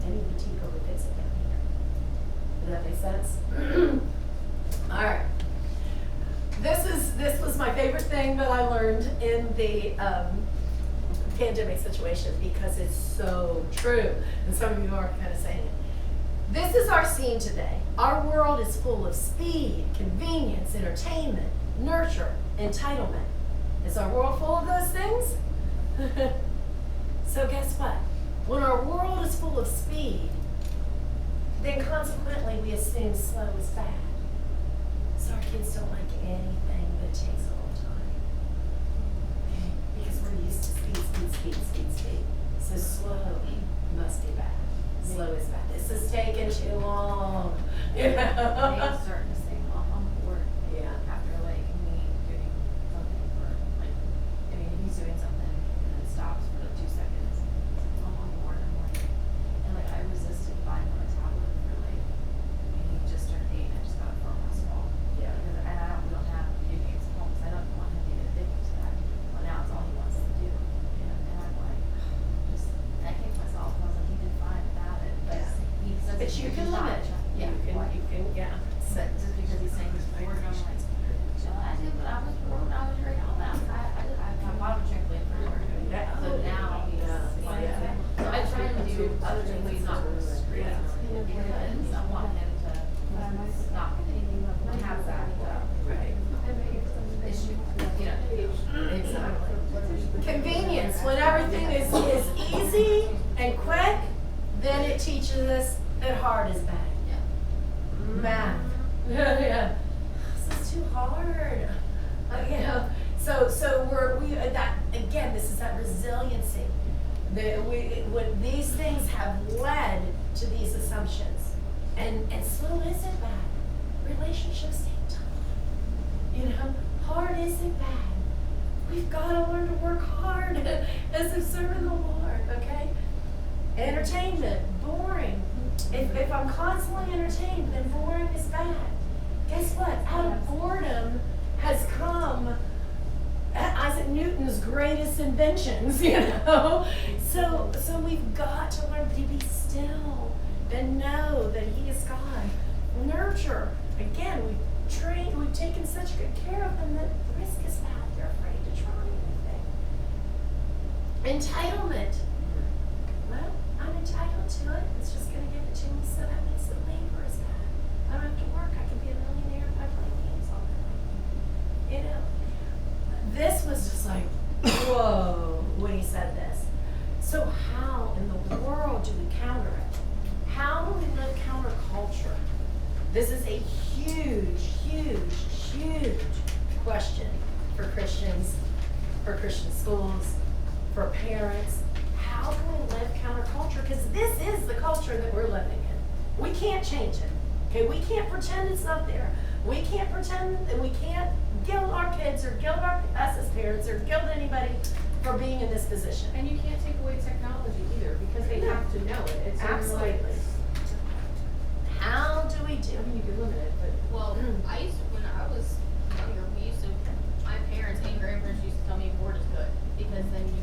And even deeper, we fix it down here. Does that make sense? All right. This was my favorite thing that I learned in the pandemic situation, because it's so true. And some of you are kind of saying it. This is our scene today. Our world is full of speed, convenience, entertainment, nurture, entitlement. Is our world full of those things? So guess what? When our world is full of speed, then consequently we assume slow is bad. So our kids don't like anything that takes a long time. Okay? Because we're used to speed. So slow must be bad. Slow is bad. This is taking too long. You know? They starting to say, Mom, I'm bored. Yeah. After like me doing something for like, I mean, if he's doing something and it stops for like 2 seconds, Mom, I'm bored. I'm like, and like I resisted buying him a tablet for like, I mean, he just turned 8 and I just got it for him last fall. Yeah. Because we don't have video games at home because I don't want him to get addicted to that. Well, now it's all he wants to do. And I'm like, just, and I kicked myself. I was like, he did Convenience, when everything is easy and quick, then it teaches us that hard is bad. Math. Yeah. This is too hard. You know, so we that again. This is that resiliency. When these things have led to these assumptions, and slow isn't bad. Relationships take time. You know, hard isn't bad. We've got to learn to work hard as a servant of the Lord. Okay. Entertainment, boring. If I'm constantly entertained, then boring is bad. Guess what? Out of boredom has come Isaac Newton's greatest inventions, you know? So we've got to learn to be still and know that He is God. Nurture. Again, we've taken such good care of them that the risk is bad. They're afraid to try anything. Entitlement. Well, I'm entitled to it. It's just going to give it to me, so that means the labor is bad. I don't have to work. I can be a millionaire if I play games all day. You know, this was just like, whoa, when he said this. So how in the world do we counter it? How do we live counterculture? This is a huge, huge, huge question for Christians, for Christian schools, for parents. How can we live counterculture? Because this is the culture that we're living in. We can't change it. Okay, we can't pretend it's not there. We can't pretend, and we can't guilt our kids or guilt us as parents or guilt anybody for being in this position. And you can't take away technology either, because they No. have to know it. It's Absolutely. How do we do? I mean, you can limit it, but Well, I used to, when I was younger, my parents and grandparents used to tell me bored is good, because then you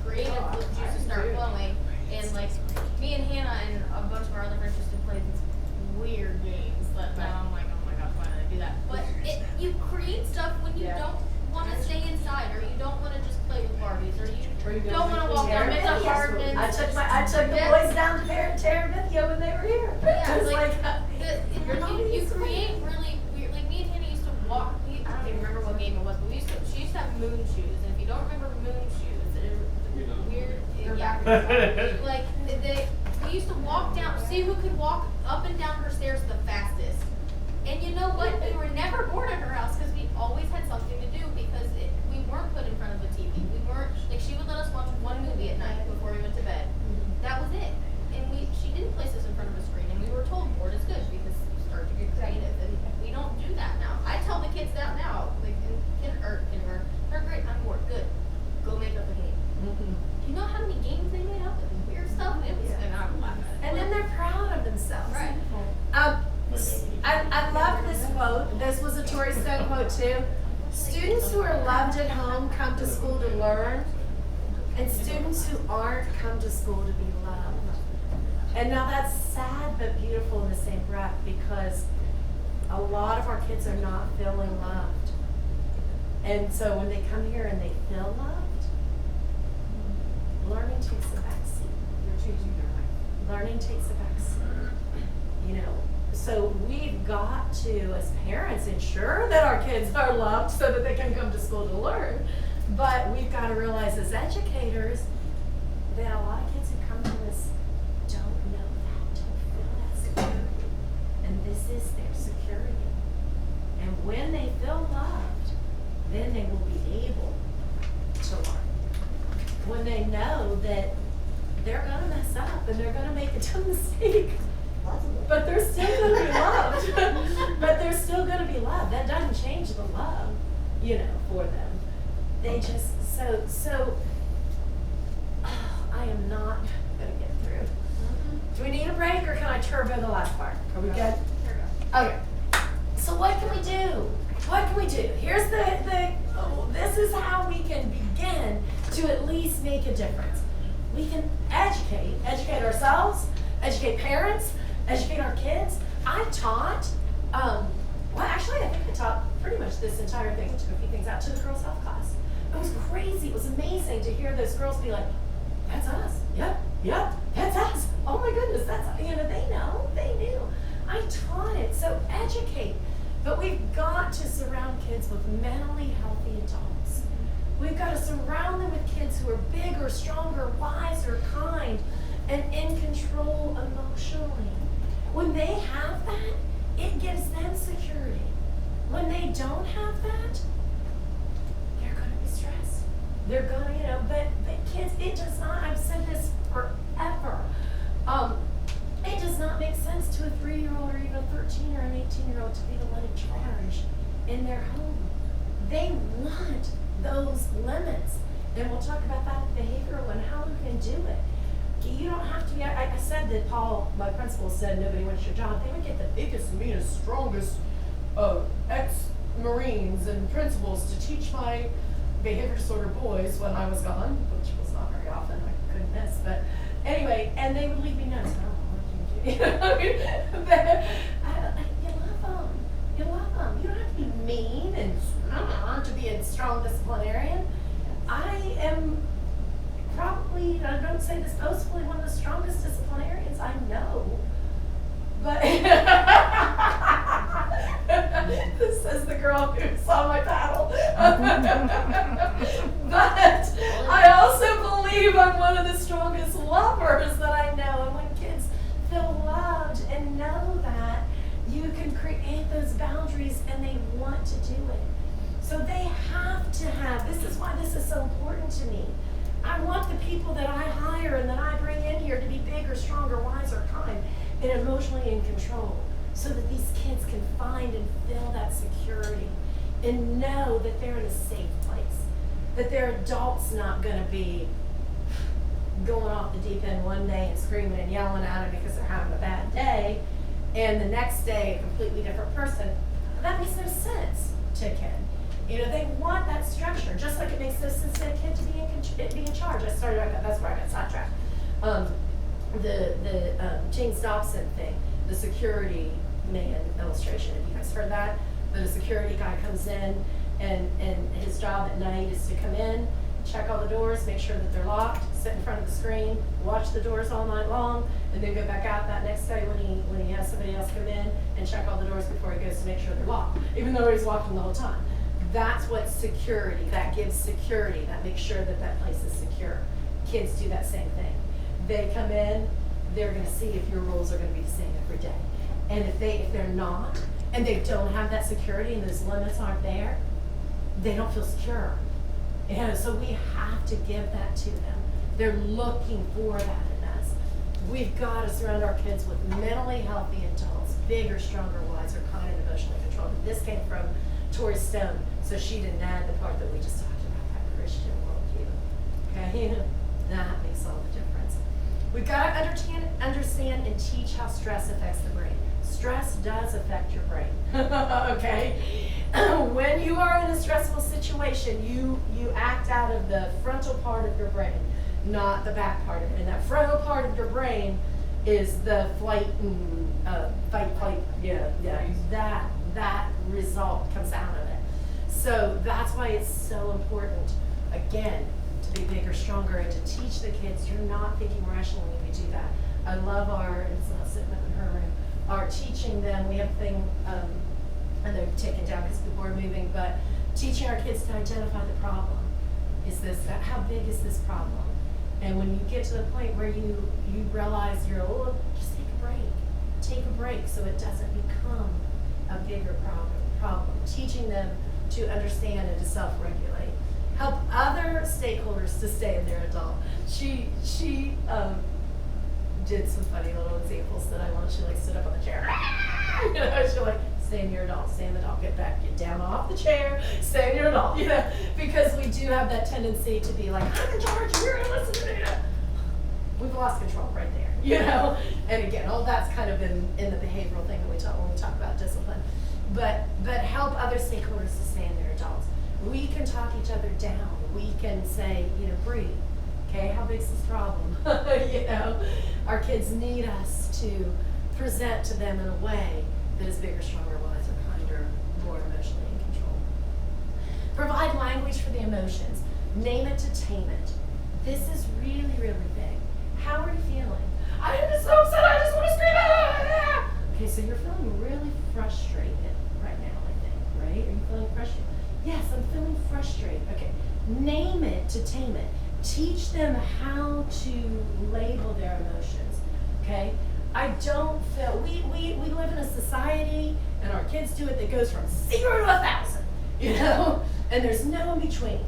creative juices start flowing, and like, me and Hannah and a bunch of our other friends used to play these weird games that now I'm like, oh my gosh, why did I do that? But you create stuff when you Yeah. don't want to stay inside, or you don't want to just play with Barbies, or you Or you don't want to walk down Terabithia. Men's Apartments. I took the boys down to Terabithia when they were here. Yeah, It was like, you're not you used to create really weird, like me and Hannah used to walk, I don't even remember what game it was, but she used to have moon shoes, and if you don't remember moon shoes, You know. weird, They're yeah. backwards. Like, we used to walk down, see who could walk up and down her stairs the fastest. And you know what? We were never bored at her house because we always had something to do, because we weren't put in front of a TV. We weren't, like, she would let us watch one movie at night before we went to bed. That was it. And she didn't place us in front of a screen, and we were told bored is good because you start to get creative. And we don't do that now. I tell the kids that now, like in kindergarten, they're great, I'm bored, good. Go make up a game. You know how many games they made up and weird stuff? It was, and I would laugh at it. And then they're proud of themselves. Right. I love this quote. This was a Tori Stone quote too. Students who are loved at home come to school to learn, and students who aren't come to school to be loved. And now that's sad but beautiful in the same breath, because a lot of our kids are not feeling loved. And so when they come here and they feel loved, learning takes a backseat. they're changing their life. Learning takes a backseat. You know, so we've got to, as parents, ensure that our kids are loved so that they can come to school to learn. But we've got to realize as educators that a lot of kids who come to us don't know that, don't feel that security. And this is their security. And when they feel loved, then they will be able to learn. When they know that they're going to mess up and they're going to make a dumb mistake, but they're still going to be loved. But they're still going to be loved. That doesn't change the love, you know, for them. They just, so I am not going to get through. Do we need a break, or can I turbo the last part? Are we good? Okay. So what can we do? What can we do? Here's this is how we can begin to at least make a difference. We can educate ourselves, educate parents, educate our kids. I taught, well, actually, I think I taught pretty much this entire thing, took a few things out to the girls' health class. It was crazy. It was amazing to hear those girls be like, that's us. Yep, that's us. Oh my goodness, that's, you know, they knew. I taught it. So educate. But we've got to surround kids with mentally healthy adults. We've got to surround them with who are bigger, stronger, wiser, kind, and in control emotionally. When they have that, it gives them security. When they don't have that, they're going to be stressed. They're going to, but kids, it does not, I've said this forever. It does not make sense to a 3-year-old or even a 13 or an 18-year-old to be the one in charge in their home. They want those limits. And we'll talk about that in behavioral and how we can do it. You don't have to be, I said that Paul, my principal, said nobody wants your job. They would get the biggest, meanest, strongest ex-Marines and principals to teach my behavior disorder boys when I was gone, which was not very often, I couldn't miss. But anyway, and they would leave me notes. I don't know what you do. You know what I mean? You love them. You love them. You don't have to be mean and to be a strong disciplinarian. I am probably, I don't say this boastfully, one of the strongest disciplinarians I know. But this says the girl who saw my paddle. But I also believe I'm one of the strongest lovers that I know. And when kids feel loved and know that, you can create those boundaries and they want to do it. So they have to have, this is why this is so important to me. I want the people that I hire and that I bring in here to be bigger, stronger, wiser, kind, and emotionally in control, so that these kids can find and feel that security and know that they're in a safe place, that their adult's not going to be going off the deep end one day and screaming and yelling at them because they're having a bad day, and the next day a completely different person. That makes no sense to a kid. You know, they want that structure, just like it makes no sense to a kid to be in charge. That's where I got sidetracked. The James Dobson thing, the security man illustration. Have you guys heard that? That a security guy comes in and his job at night is to come in, check all the doors, make sure that they're locked, sit in front of the screen, watch the doors all night long, and then go back out that next day when he has somebody else come in and check all the doors before he goes to make sure they're locked, even though he's locked them the whole time. That's what security, that gives security, that makes sure that that place is secure. Kids do that same thing. They come in, they're gonna see if your rules are gonna be the same every day. And if they're not, and they don't have that security and those limits aren't there, they don't feel secure. You know, so we have to give that to them. They're looking for that in us. We've got to surround our kids with mentally healthy adults, bigger, stronger, wiser, kind, and emotionally controlled. And this came from Tori Stone, so she didn't add the part that we just talked about, that Christian worldview. Okay, that makes all the difference. We've got to understand and teach how stress affects the brain. Stress does affect your brain, okay? When you are in a stressful situation, you act out of the frontal part of your brain, not the back part of it. And that frontal part of your brain is the fight, that result comes out of it. So that's why it's so important, again, to be bigger, stronger, and to teach the kids you're not thinking rationally when you do that. I love it's not sitting up in her room, our teaching them, we have a thing, and they're taken down because people are moving, but teaching our kids to identify the problem. How big is this problem? And when you get to the point where you realize just take a break. Take a break so it doesn't become a bigger problem. Teaching them to understand and to self-regulate. Help other stakeholders to stay in their adult. She did some funny little examples that I want. She stood up on the chair. You know, she stay in your adult, stay in the adult, get down off the chair, stay in your adult, you know, because we do have that tendency to be like, I'm in charge, you're gonna listen to me. We've lost control right there, you know? And again, all that's kind of in the behavioral thing that we talk when we talk about discipline. But help other stakeholders to stay in their adults. We can talk each other down. We can say, breathe. Okay, how big's this problem? Our kids need us to present to them in a way that is bigger, stronger, wiser, kinder, more emotionally in control. Provide language for the emotions. Name it to tame it. This is really, really big. How are you feeling? I am just so upset, I just want to scream. Ah! Okay, so you're feeling really frustrated right now, I think, right? Are you feeling frustrated? Yes, I'm feeling frustrated. Okay, name it to tame it. Teach them how to label their emotions, okay? I don't feel, we live in a society, and our kids do it, that goes from 0 to 1,000, you know? And there's no in between.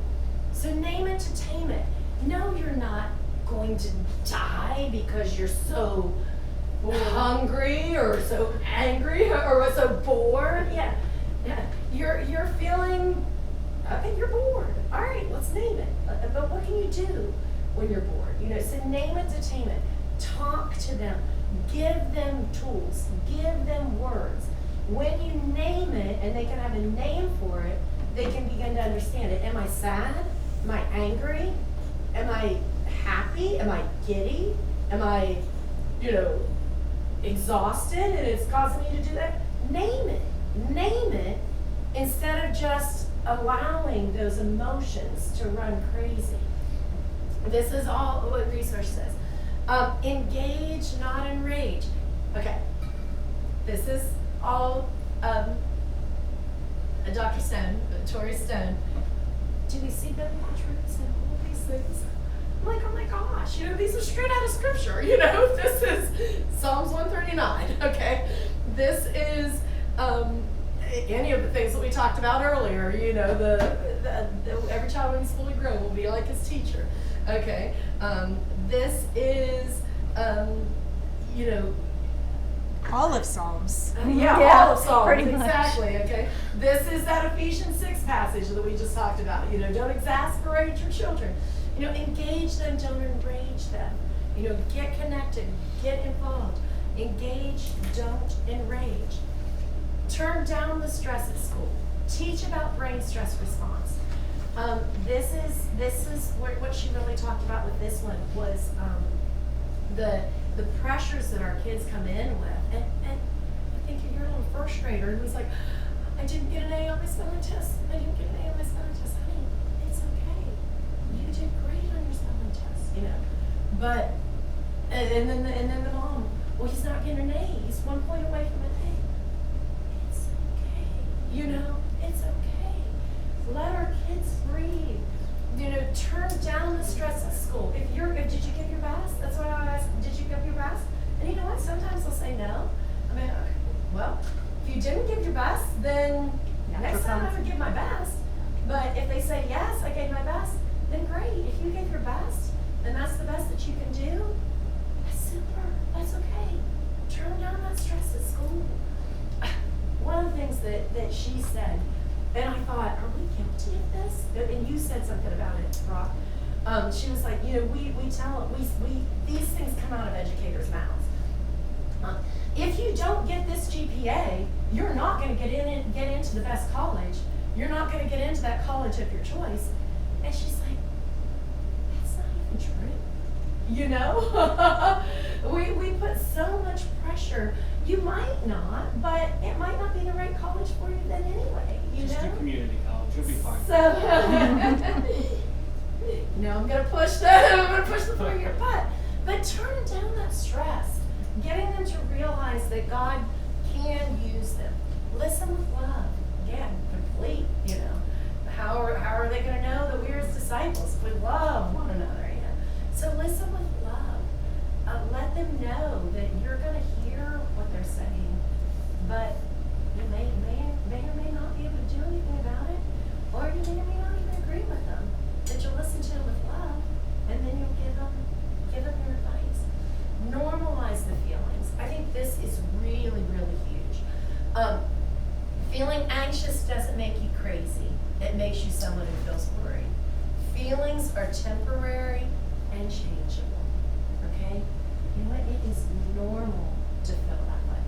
So name it to tame it. No, you're not going to die because you're so hungry or so angry or so bored. Yeah. You're feeling, okay, you're bored. All right, let's name it. But what can you do when you're bored? You know, so name it to tame it. Talk to them. Give them tools. Give them words. When you name it and they can have a name for it, they can begin to understand it. Am I sad? Am I angry? Am I happy? Am I giddy? Am I, exhausted and it's causing me to do that? Name it. Name it instead of just allowing those emotions to run crazy. This is all what research says. Engage, not enrage. Okay. This is all Dr. Stone, Tori Stone. Do we see biblical truths in all of these things? I'm like, oh my gosh, these are straight out of scripture, this is Psalms 139, okay? This is any of the things that we talked about earlier, the every child when he's fully grown will be like his teacher, okay? This is, All of Psalms. Yeah, all of Psalms, pretty much. exactly, okay? This is that Ephesians 6 passage that we just talked about, don't exasperate your children. Engage them, don't enrage them. Get connected, get involved. Engage, don't enrage. Turn down the stress at school. Teach about brain stress response. This is what she really talked about with this one was the pressures that our kids come in with. And I think you're a little first grader who's like, I didn't get an A on my spelling test. I didn't get an A on my spelling test. Honey, it's okay. You did great on your spelling test, But and then the mom, well, he's not getting an A. He's 1 point away from an A. It's okay. It's okay. Let our kids breathe. Turn down the stress at school. Did you give your best? That's what I ask. Did you give your best? And you know what? Sometimes they'll say no. I mean, well, if you didn't give your best, then next time I would give my best. But if they say yes, I gave my best, then great. If you gave your best, and that's the best that you can do, that's super. That's okay. Turn down that stress at school. One of the things that she said, and I thought, are we guilty of this? And you said something about it, Brock. She was like, these things come out of educators' mouths. If you don't get this GPA, you're not going to get into the best college. You're not going to get into that college of your choice. And she's like, that's not even true. We put so much pressure. You might not, but it might not be the right college for you then anyway. Just do community college. You'll be fine. So, I'm gonna push the 4-year butt. But turn down that stress. Getting them to realize that God can use them. Listen with love. Again, complete, How are they gonna know that we're his disciples? If we love one another, So listen with love. Let them know that you're gonna hear what they're saying, but you may or may not be able to do anything about it, or you may or may not even agree with them. That you'll listen to them with love, and then you'll give them your advice. Normalize the feelings. I think this is really, really huge. Feeling anxious doesn't make you crazy. It makes you someone who feels worried. Feelings are temporary and changeable. Okay? You know what? It is normal to feel that way.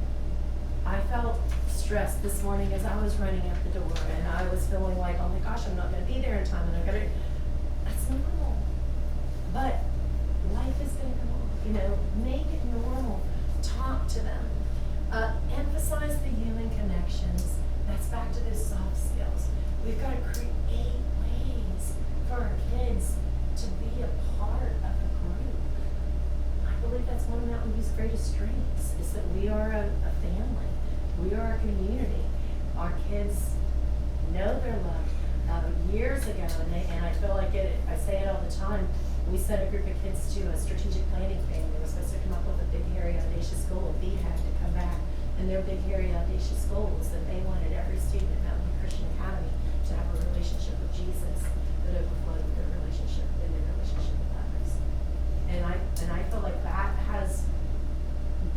I felt stressed this morning as I was running out the door, and I was feeling like, oh my gosh, I'm not going to be there in time, and that's normal. But life is going to go on. Make it normal. Talk to them. Emphasize the human connections. That's back to those soft skills. We've got to create ways for our kids to be a part of a group. I believe that's one of Mountain View's greatest strengths, is that we are a family. We are a community. Our kids know they're loved. Years ago, and I feel like I say it all the time, we sent a group of kids to a strategic planning thing. They were supposed to come up with a big, hairy, audacious goal. B had to come back, and their big, hairy, audacious goal was that they wanted every student at Mountain View Christian Academy to have a relationship with Jesus that overflowed with their relationship with others. And I feel like that has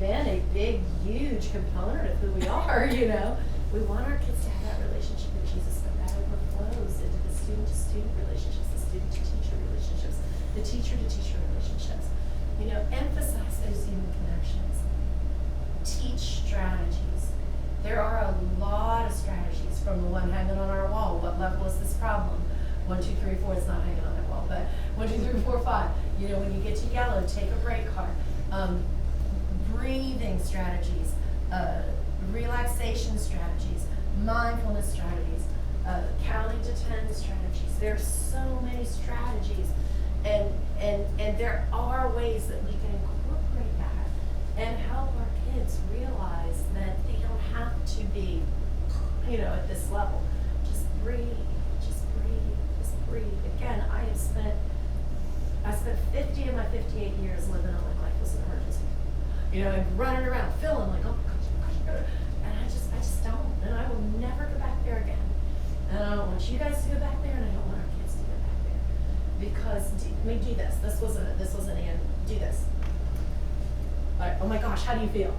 been a big, huge component of who we are, you know. We want our kids to have that relationship with Jesus, but that overflows into the student-to-student relationships, the student-to-teacher relationships, the teacher-to-teacher relationships. You know, emphasize those human connections. Teach strategies. There are a lot of strategies from the one hanging on our wall. What level is this problem? 1, 2, 3, 4, it's not hanging on that wall, but 1, 2, 3, 4, 5. You know, when you get to yellow, take a break card. Breathing strategies, relaxation strategies, mindfulness strategies, counting to 10 strategies. There's so many strategies, and there are ways that we can incorporate that and help our kids realize that they don't have to be, you know, at this level. Just breathe, just breathe, just breathe. Again, I spent 50 of my 58 years living on like life was an emergency. You know, and running around, feeling like, oh my gosh, and I just don't, and I will never go back there again. And I don't want you guys to go back there, and I don't want our kids to go back there, because let me do this. This wasn't Ann. Do this. All right, oh my gosh, how do you feel?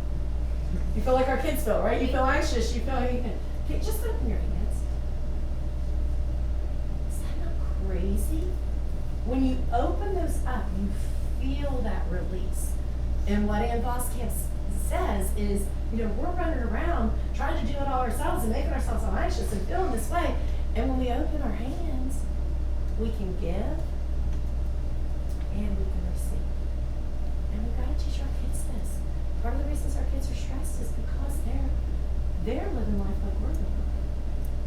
You feel like our kids feel, right? You feel anxious. You feel okay, just open your hands. Is that not crazy? When you open those up, you feel that release. And what Ann Voskamp says is, you know, we're running around trying to do it all ourselves and making ourselves all anxious and feeling this way. And when we open our hands, we can give and we can receive. And we've got to teach our kids this. Part of the reasons our kids are stressed is because they're living life like we're living.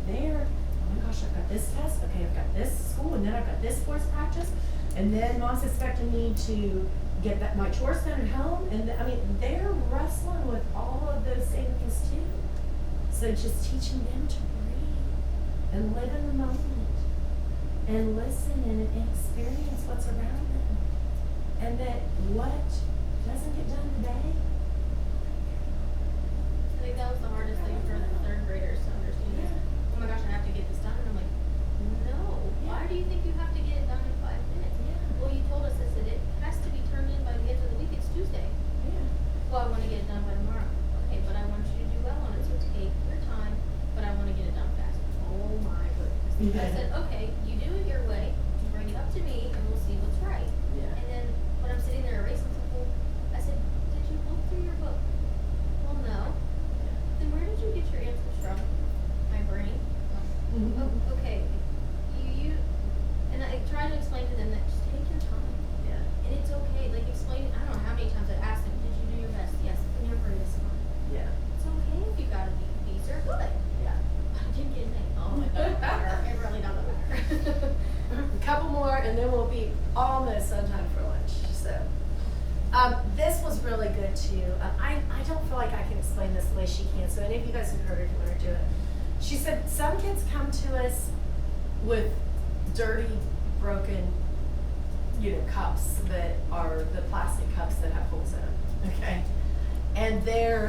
They're, oh my gosh, I've got this test, okay, I've got this school, and then I've got this sports practice, and then mom's expecting me to get my chores done at home, and I mean, they're wrestling with all of those same things too. So just teaching them to breathe and live in the moment and listen and experience what's around them, and that what doesn't get done today. I think that was the hardest thing for the third graders to understand. Is, oh my gosh, I have to get this done. And I'm like, no. Why do you think you have to get it done in 5 minutes? Well, you told us this, that it has to be turned in by the end of the week. It's Tuesday. Well, I want to get it done by tomorrow. Okay, but I want you to do well on it, so take your time, but I want to get it done fast. Oh my goodness. I said, okay, you do it your way, you bring it up to me, and we'll see what's right. And then when I'm sitting there erasing something, I said, did you look through your book? Well, no. Then where did you get your answers from? My brain. Okay, you, and I try to explain to them that just take your time. And it's okay, like explain, I don't know how many times I asked them, did you do your best? Yes, and your grade is fine. It's okay if you got a B. B's are good. I didn't get an A. Oh, it doesn't matter. It really doesn't matter. A couple more, and then we'll be almost on time for lunch. So, this was really good too. I don't feel like I can explain this the way she can. So, any of you guys have heard her do it or do it. She said some kids come to us with dirty, broken, you know, cups that are the plastic cups that have holes in them. Okay, and they're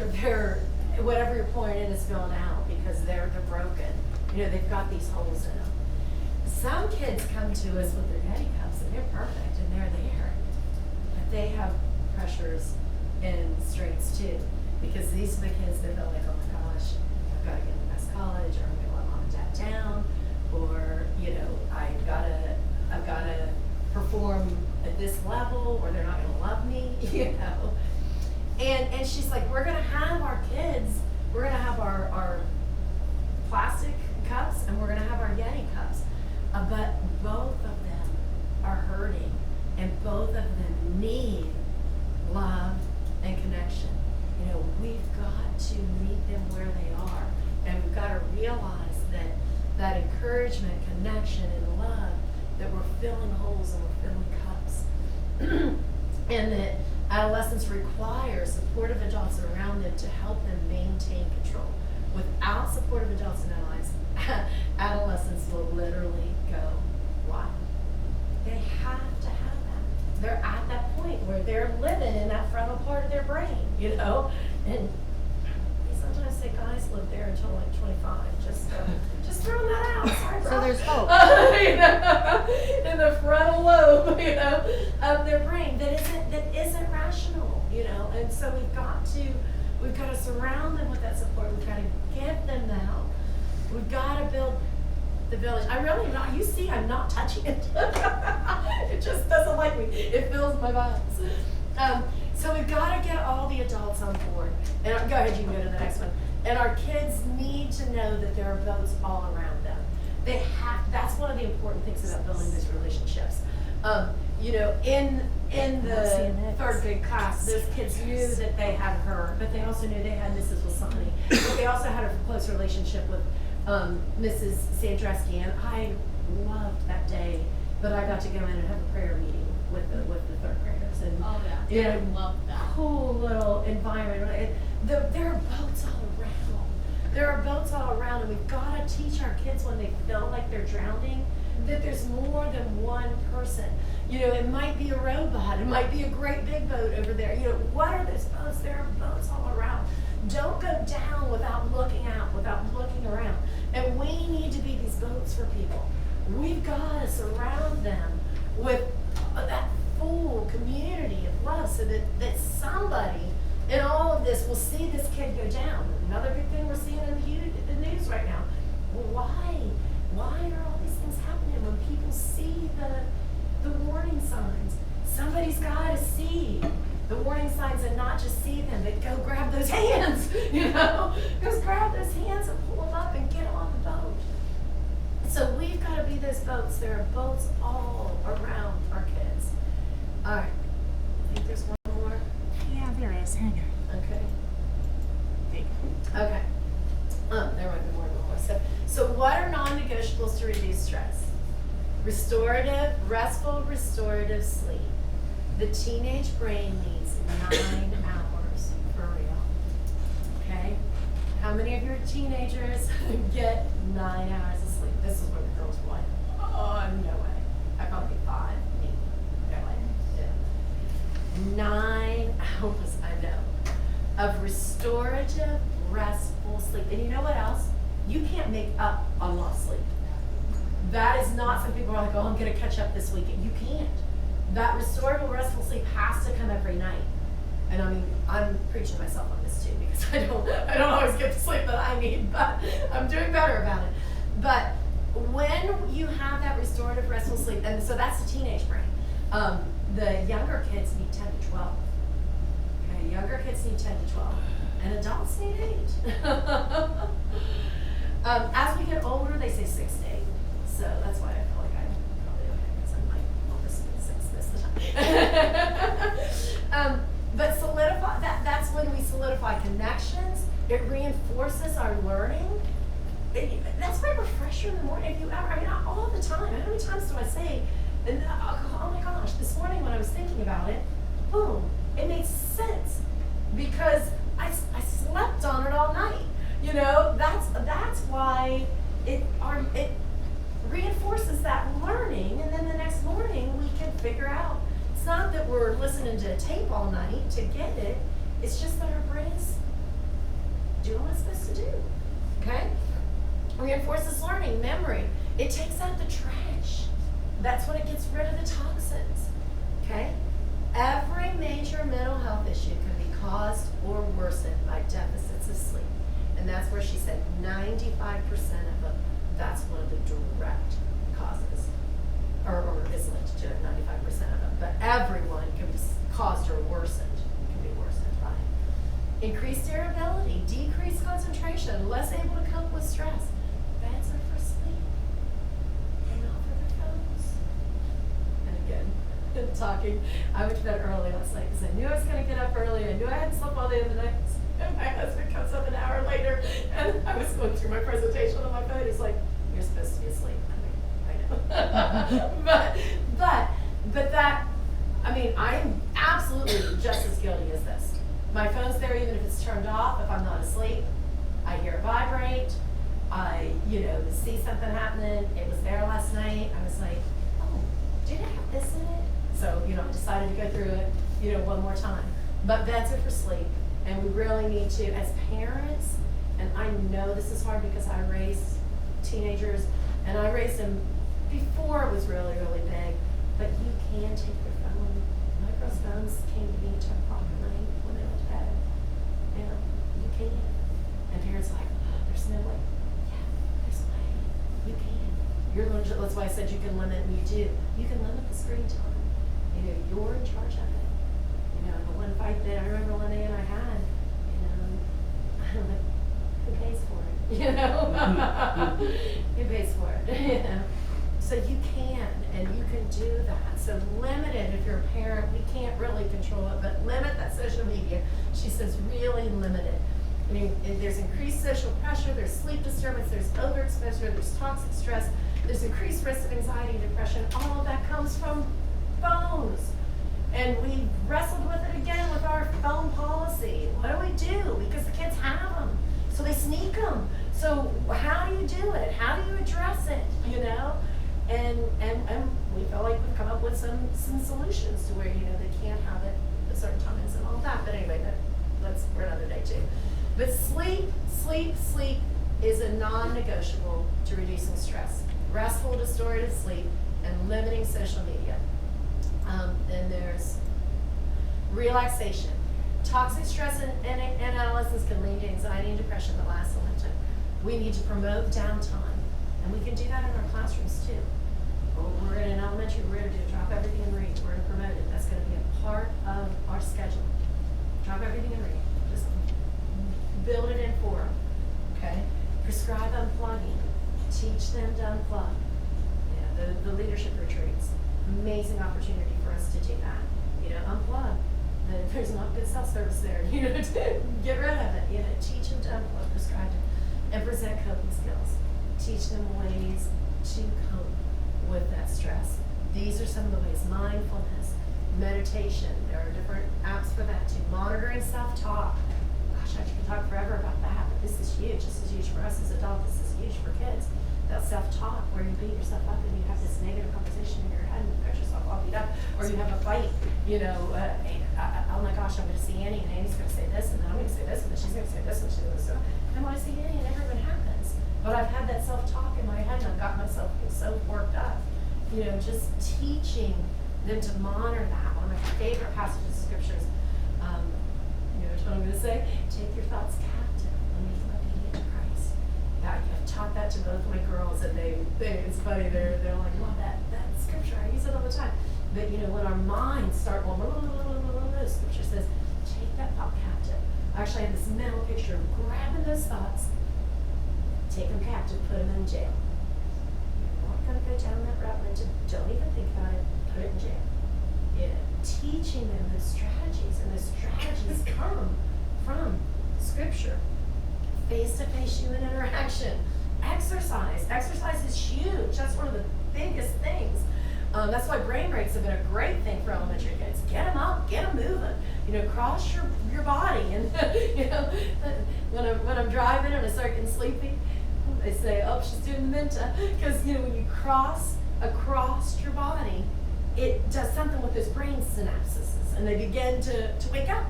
whatever you're pouring in is spilling out because they're broken. You know, they've got these holes in them. Some kids come to us with their Yeti cups and they're perfect and they're there, but they have pressures and strengths too, because these are the kids that feel like, oh my gosh, I've got to get to the best college, or I'm going to let mom and dad down, or you know, I've got to perform at this level, or they're not going to love me, you know. And she's like, we're going to have our kids, we're going to have our plastic cups, and we're going to have our Yeti cups. But both of them are hurting, and both of them need love and connection. You know, we've got to meet them where they are, and we've got to realize that encouragement, connection, and love, that we're filling holes and we're filling cups. And that adolescents require supportive adults around them to help them maintain control. Without supportive adults in their lives, adolescents will literally go wild. They have to have that. where they're living in that frontal part of their brain, you know? And we sometimes say guys live there until like 25, just throwing that out, sorry, bro. So there's hope. You know, in the frontal lobe, you know, of their brain that isn't rational, you know? And so we've got to surround them with that support. We've got to give them the help. We've got to build the village. I really am not, you see, I'm not touching it. It just doesn't like me. It fills my vibes. So we've got to get all the adults on board. And go ahead, you can go to the next one. And our kids need to know that there are boats all around them. That's one of the important things about building these relationships. You know, in the third grade class, those kids knew that they had her, but they also knew they had Mrs. Wasani. But they also had a close relationship with Mrs. Sandreski, and I loved that day that I got to go in and have a prayer meeting with the third graders. And Oh, yeah. you know, I love that. cool little environment. There are boats all around. There are boats all around, and we've got to teach our kids when they feel like they're drowning that there's more than one person. You know, it might be a rowboat, it might be a great big boat over there. You know, what are those boats? There are boats all around. Don't go down without looking out, without looking around. And we need to be these boats for people. We've got to surround them with that full community of love so that somebody in all of this will see this kid go down. Another big thing we're seeing in the news right now. Well, why are all these things happening when people see the warning signs? Somebody's got to see the warning signs and not just see them, but go grab those hands, you know? Just grab those hands and pull them up and get on the boat. So we've got to be those boats. There are boats all around our kids. All right. I think there's one more. Yeah, there is. Hang on. Okay. There you go. Okay. There might be more than one. So what are non-negotiables to reduce stress? Restful restorative sleep. The teenage brain needs 9 hours for real. Okay? How many of your teenagers get 9 hours of sleep? This is where the girls were like, oh, no way. I probably 5, maybe. They're like, yeah. 9 hours, I know, of restorative, restful sleep. And you know what else? You can't make up on lost sleep. That is not, some people are like, oh, I'm going to catch up this weekend. You can't. That restorative, restful sleep has to come every night. And I mean, I'm preaching myself on this too, because I don't always get the sleep that I need, but I'm doing better about it. But when you have that restorative, restful sleep, and so that's the teenage brain. The younger kids need 10 to 12. Okay, younger kids need 10 to 12, and adults need 8. As we get older, they say 6 to 8. So that's why I feel like I'm probably okay, because I'm like, well, this is 6 this time. But solidify, that's when we solidify connections. It reinforces our learning. That's my refresher in the morning. If you ever, I mean, not all the time. How many times do I say, and oh my gosh, this morning when I was thinking about it, boom, it made sense. Because I slept on it all night. You know, that's why it reinforces that learning, and then the next morning we can figure out. It's not that we're listening to a tape all night to get it. It's just that our brain's doing what it's supposed to do. Okay? Reinforces learning, memory. It takes out the trash. That's when it gets rid of the toxins. Okay? Every major mental health issue can be caused or worsened by deficits of sleep. And that's where she said 95% of them, that's one of the direct causes, or is linked to it, 95% of them. But everyone can be caused or worsened, can be worsened by it. Increased irritability, decreased concentration, less able to cope with stress. Beds are for sleep, and not for their phones. And again, talking, I went to bed early last night because I knew I was going to get up early. I knew I hadn't slept all day the night. And my husband comes up an hour later, and I was going through my presentation on my phone. He's like, "You're supposed to be asleep." I'm like, "I know." but that, I mean, I'm absolutely just as guilty as this. My phone's there even if it's turned off. If I'm not asleep, I hear it vibrate. I, see something happening. It was there last night. I was like, "Oh, did it have this in it?" So, I decided to go through it. one more time. But beds are for sleep, and we really need to, as parents, and I know this is hard because I raised teenagers, and I raised them before it was really, really big, but you can take your phone. My girls' phones came to me at 10 o'clock at night when they went to bed. You can. And parents are like, oh, there's no way. Yeah, there's a way. You can. That's why I said you can limit, and you do. You can limit the screen time. You're in charge of it. The one fight that I remember Linnea and I had, I'm like, who pays for it? Who pays for it? So you can, and you can do that. So limit it if you're a parent. We can't really control it, but limit that social media. She says really limit it. There's increased social pressure, there's sleep disturbance, there's overexposure, there's toxic stress, there's increased risk of anxiety and depression. All of that comes from phones. And we wrestled with it again with our phone policy. What do we do? Because the kids have them. So they sneak them. So how do you do it? How do you address it? And we feel like we've come up with some solutions to where, they can't have it at certain times and all that. But anyway, that's for another day too. But sleep is a non-negotiable to reducing stress. Restful, restorative sleep, and limiting social media. Then there's relaxation. Toxic stress in adolescents can lead to anxiety and depression that lasts a lifetime. We need to promote downtime, and we can do that in our classrooms too. We're in an elementary, we're going to do drop everything and read. We're going to promote it. That's going to be a part of our schedule. Drop everything and read. Just build it in for them. Okay? Prescribe unplugging. Teach them to unplug. The leadership retreats. Amazing opportunity for us to do that. Unplug. There's not good self-service there. To get rid of it. Teach them to unplug, prescribe it, and present coping skills. Teach them ways to cope with that stress. These are some of the ways. Mindfulness, meditation. There are different apps for that too. Monitoring self-talk. Gosh, I can talk forever about that, but this is huge. This is huge for us as adults. This is huge for kids. That self-talk where you beat yourself up and you have this negative conversation in your head and you cut yourself all beat up, or you have a fight, oh my gosh, I'm going to see Annie and Annie's going to say this and then I'm going to say this and then she's going to say this and she's going to say this. And when I see Annie, it never even happens. But I've had that self-talk in my head and I've got myself so worked up. Just teaching them to monitor that. One of my favorite passages of scriptures, what I'm going to say? Take your thoughts captive when you become obedient to Christ. I've taught that to both my girls, and it's funny, they're like, Mom, that scripture, I use it all the time. But when our minds start going, scripture says, take that thought captive. I actually have this mental picture of grabbing those thoughts, take them captive, put them in jail. You're not going to go down that route, don't even think about it, put it in jail. Teaching them those strategies, and those strategies come from scripture. Face-to-face human interaction. Exercise is huge. That's one of the biggest things. That's why brain breaks have been a great thing for elementary kids. Get them up, get them moving. Cross your body. And when I'm driving and I start getting sleepy, they say, "Oh, she's doing the Menta," because when you cross across your body, it does something with those brain synapses, and they begin to wake up.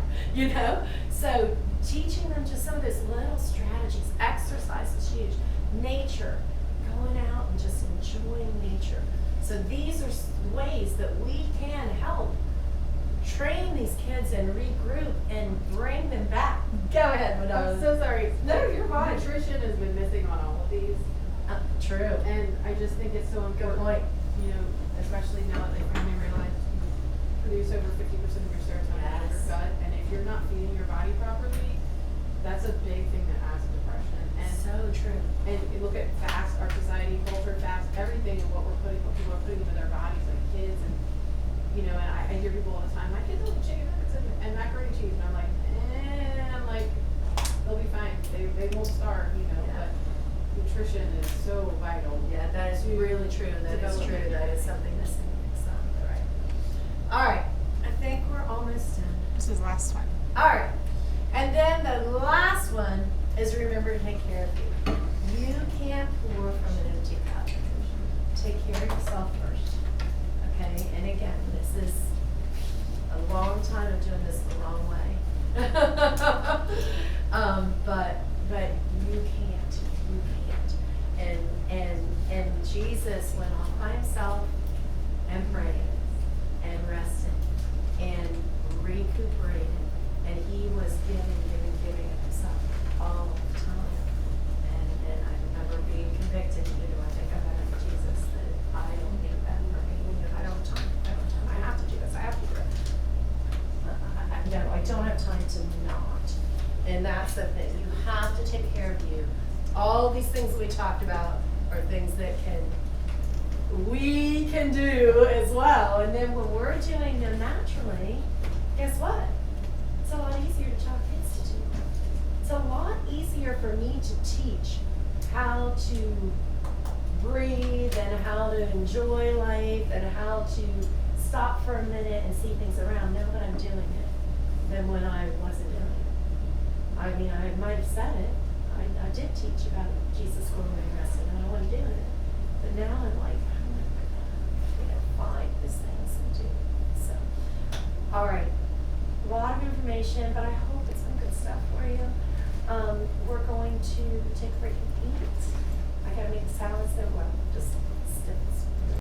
So teaching them just some of those little strategies. Exercise is huge. Nature, going out and just enjoying nature. So these are ways that we can help train these kids and regroup and bring them back. Go ahead, Madonna. I'm so sorry. No, you're fine. Nutrition has been missing on all of these. True. And I just think it's so Good important. point. Especially now that they finally realize you produce over 50% of your serotonin in your gut, and if you're not feeding your body properly, that's a big thing that adds to depression. And So true. And you look at fast, our society, culture, fast, everything, and what people are putting into their bodies, like kids, and and I hear people all the time, my kids will eat chicken nuggets and macaroni and cheese, and I'm like, they'll be fine. They won't starve, but nutrition is so vital. Yeah, that is really true. That is true. That is something that's right. All right. I think we're almost done. This is the last one. All right. And then the last one is remember to take care of you. You can't pour from an empty cup. Take care of yourself first. Okay? And again, this is a long long time of doing this the wrong way. But you can't. And Jesus went off by himself and prayed and rested and recuperated. And he was giving of himself all the time. And I remember being convicted, I think I better have Jesus, that I don't need that for me. I don't have time. I have to do this. I have to do it. No, I don't have time to not. And that's the thing. You have to take care of you. All these things we talked about are things that we can do as well. And then when we're doing them naturally, guess what? It's a lot easier to tell kids to do. It's a lot easier for me to teach how to breathe and how to enjoy life and how to stop for a minute and see things around now that I'm doing it than when I wasn't doing it. I mean, I might have said it. I did teach about Jesus going when he rested and I wasn't doing it. But now I'm like, I'm gonna find these things and do it. So, all right. A lot of information, but I hope it's some good stuff for you. We're going to take a break.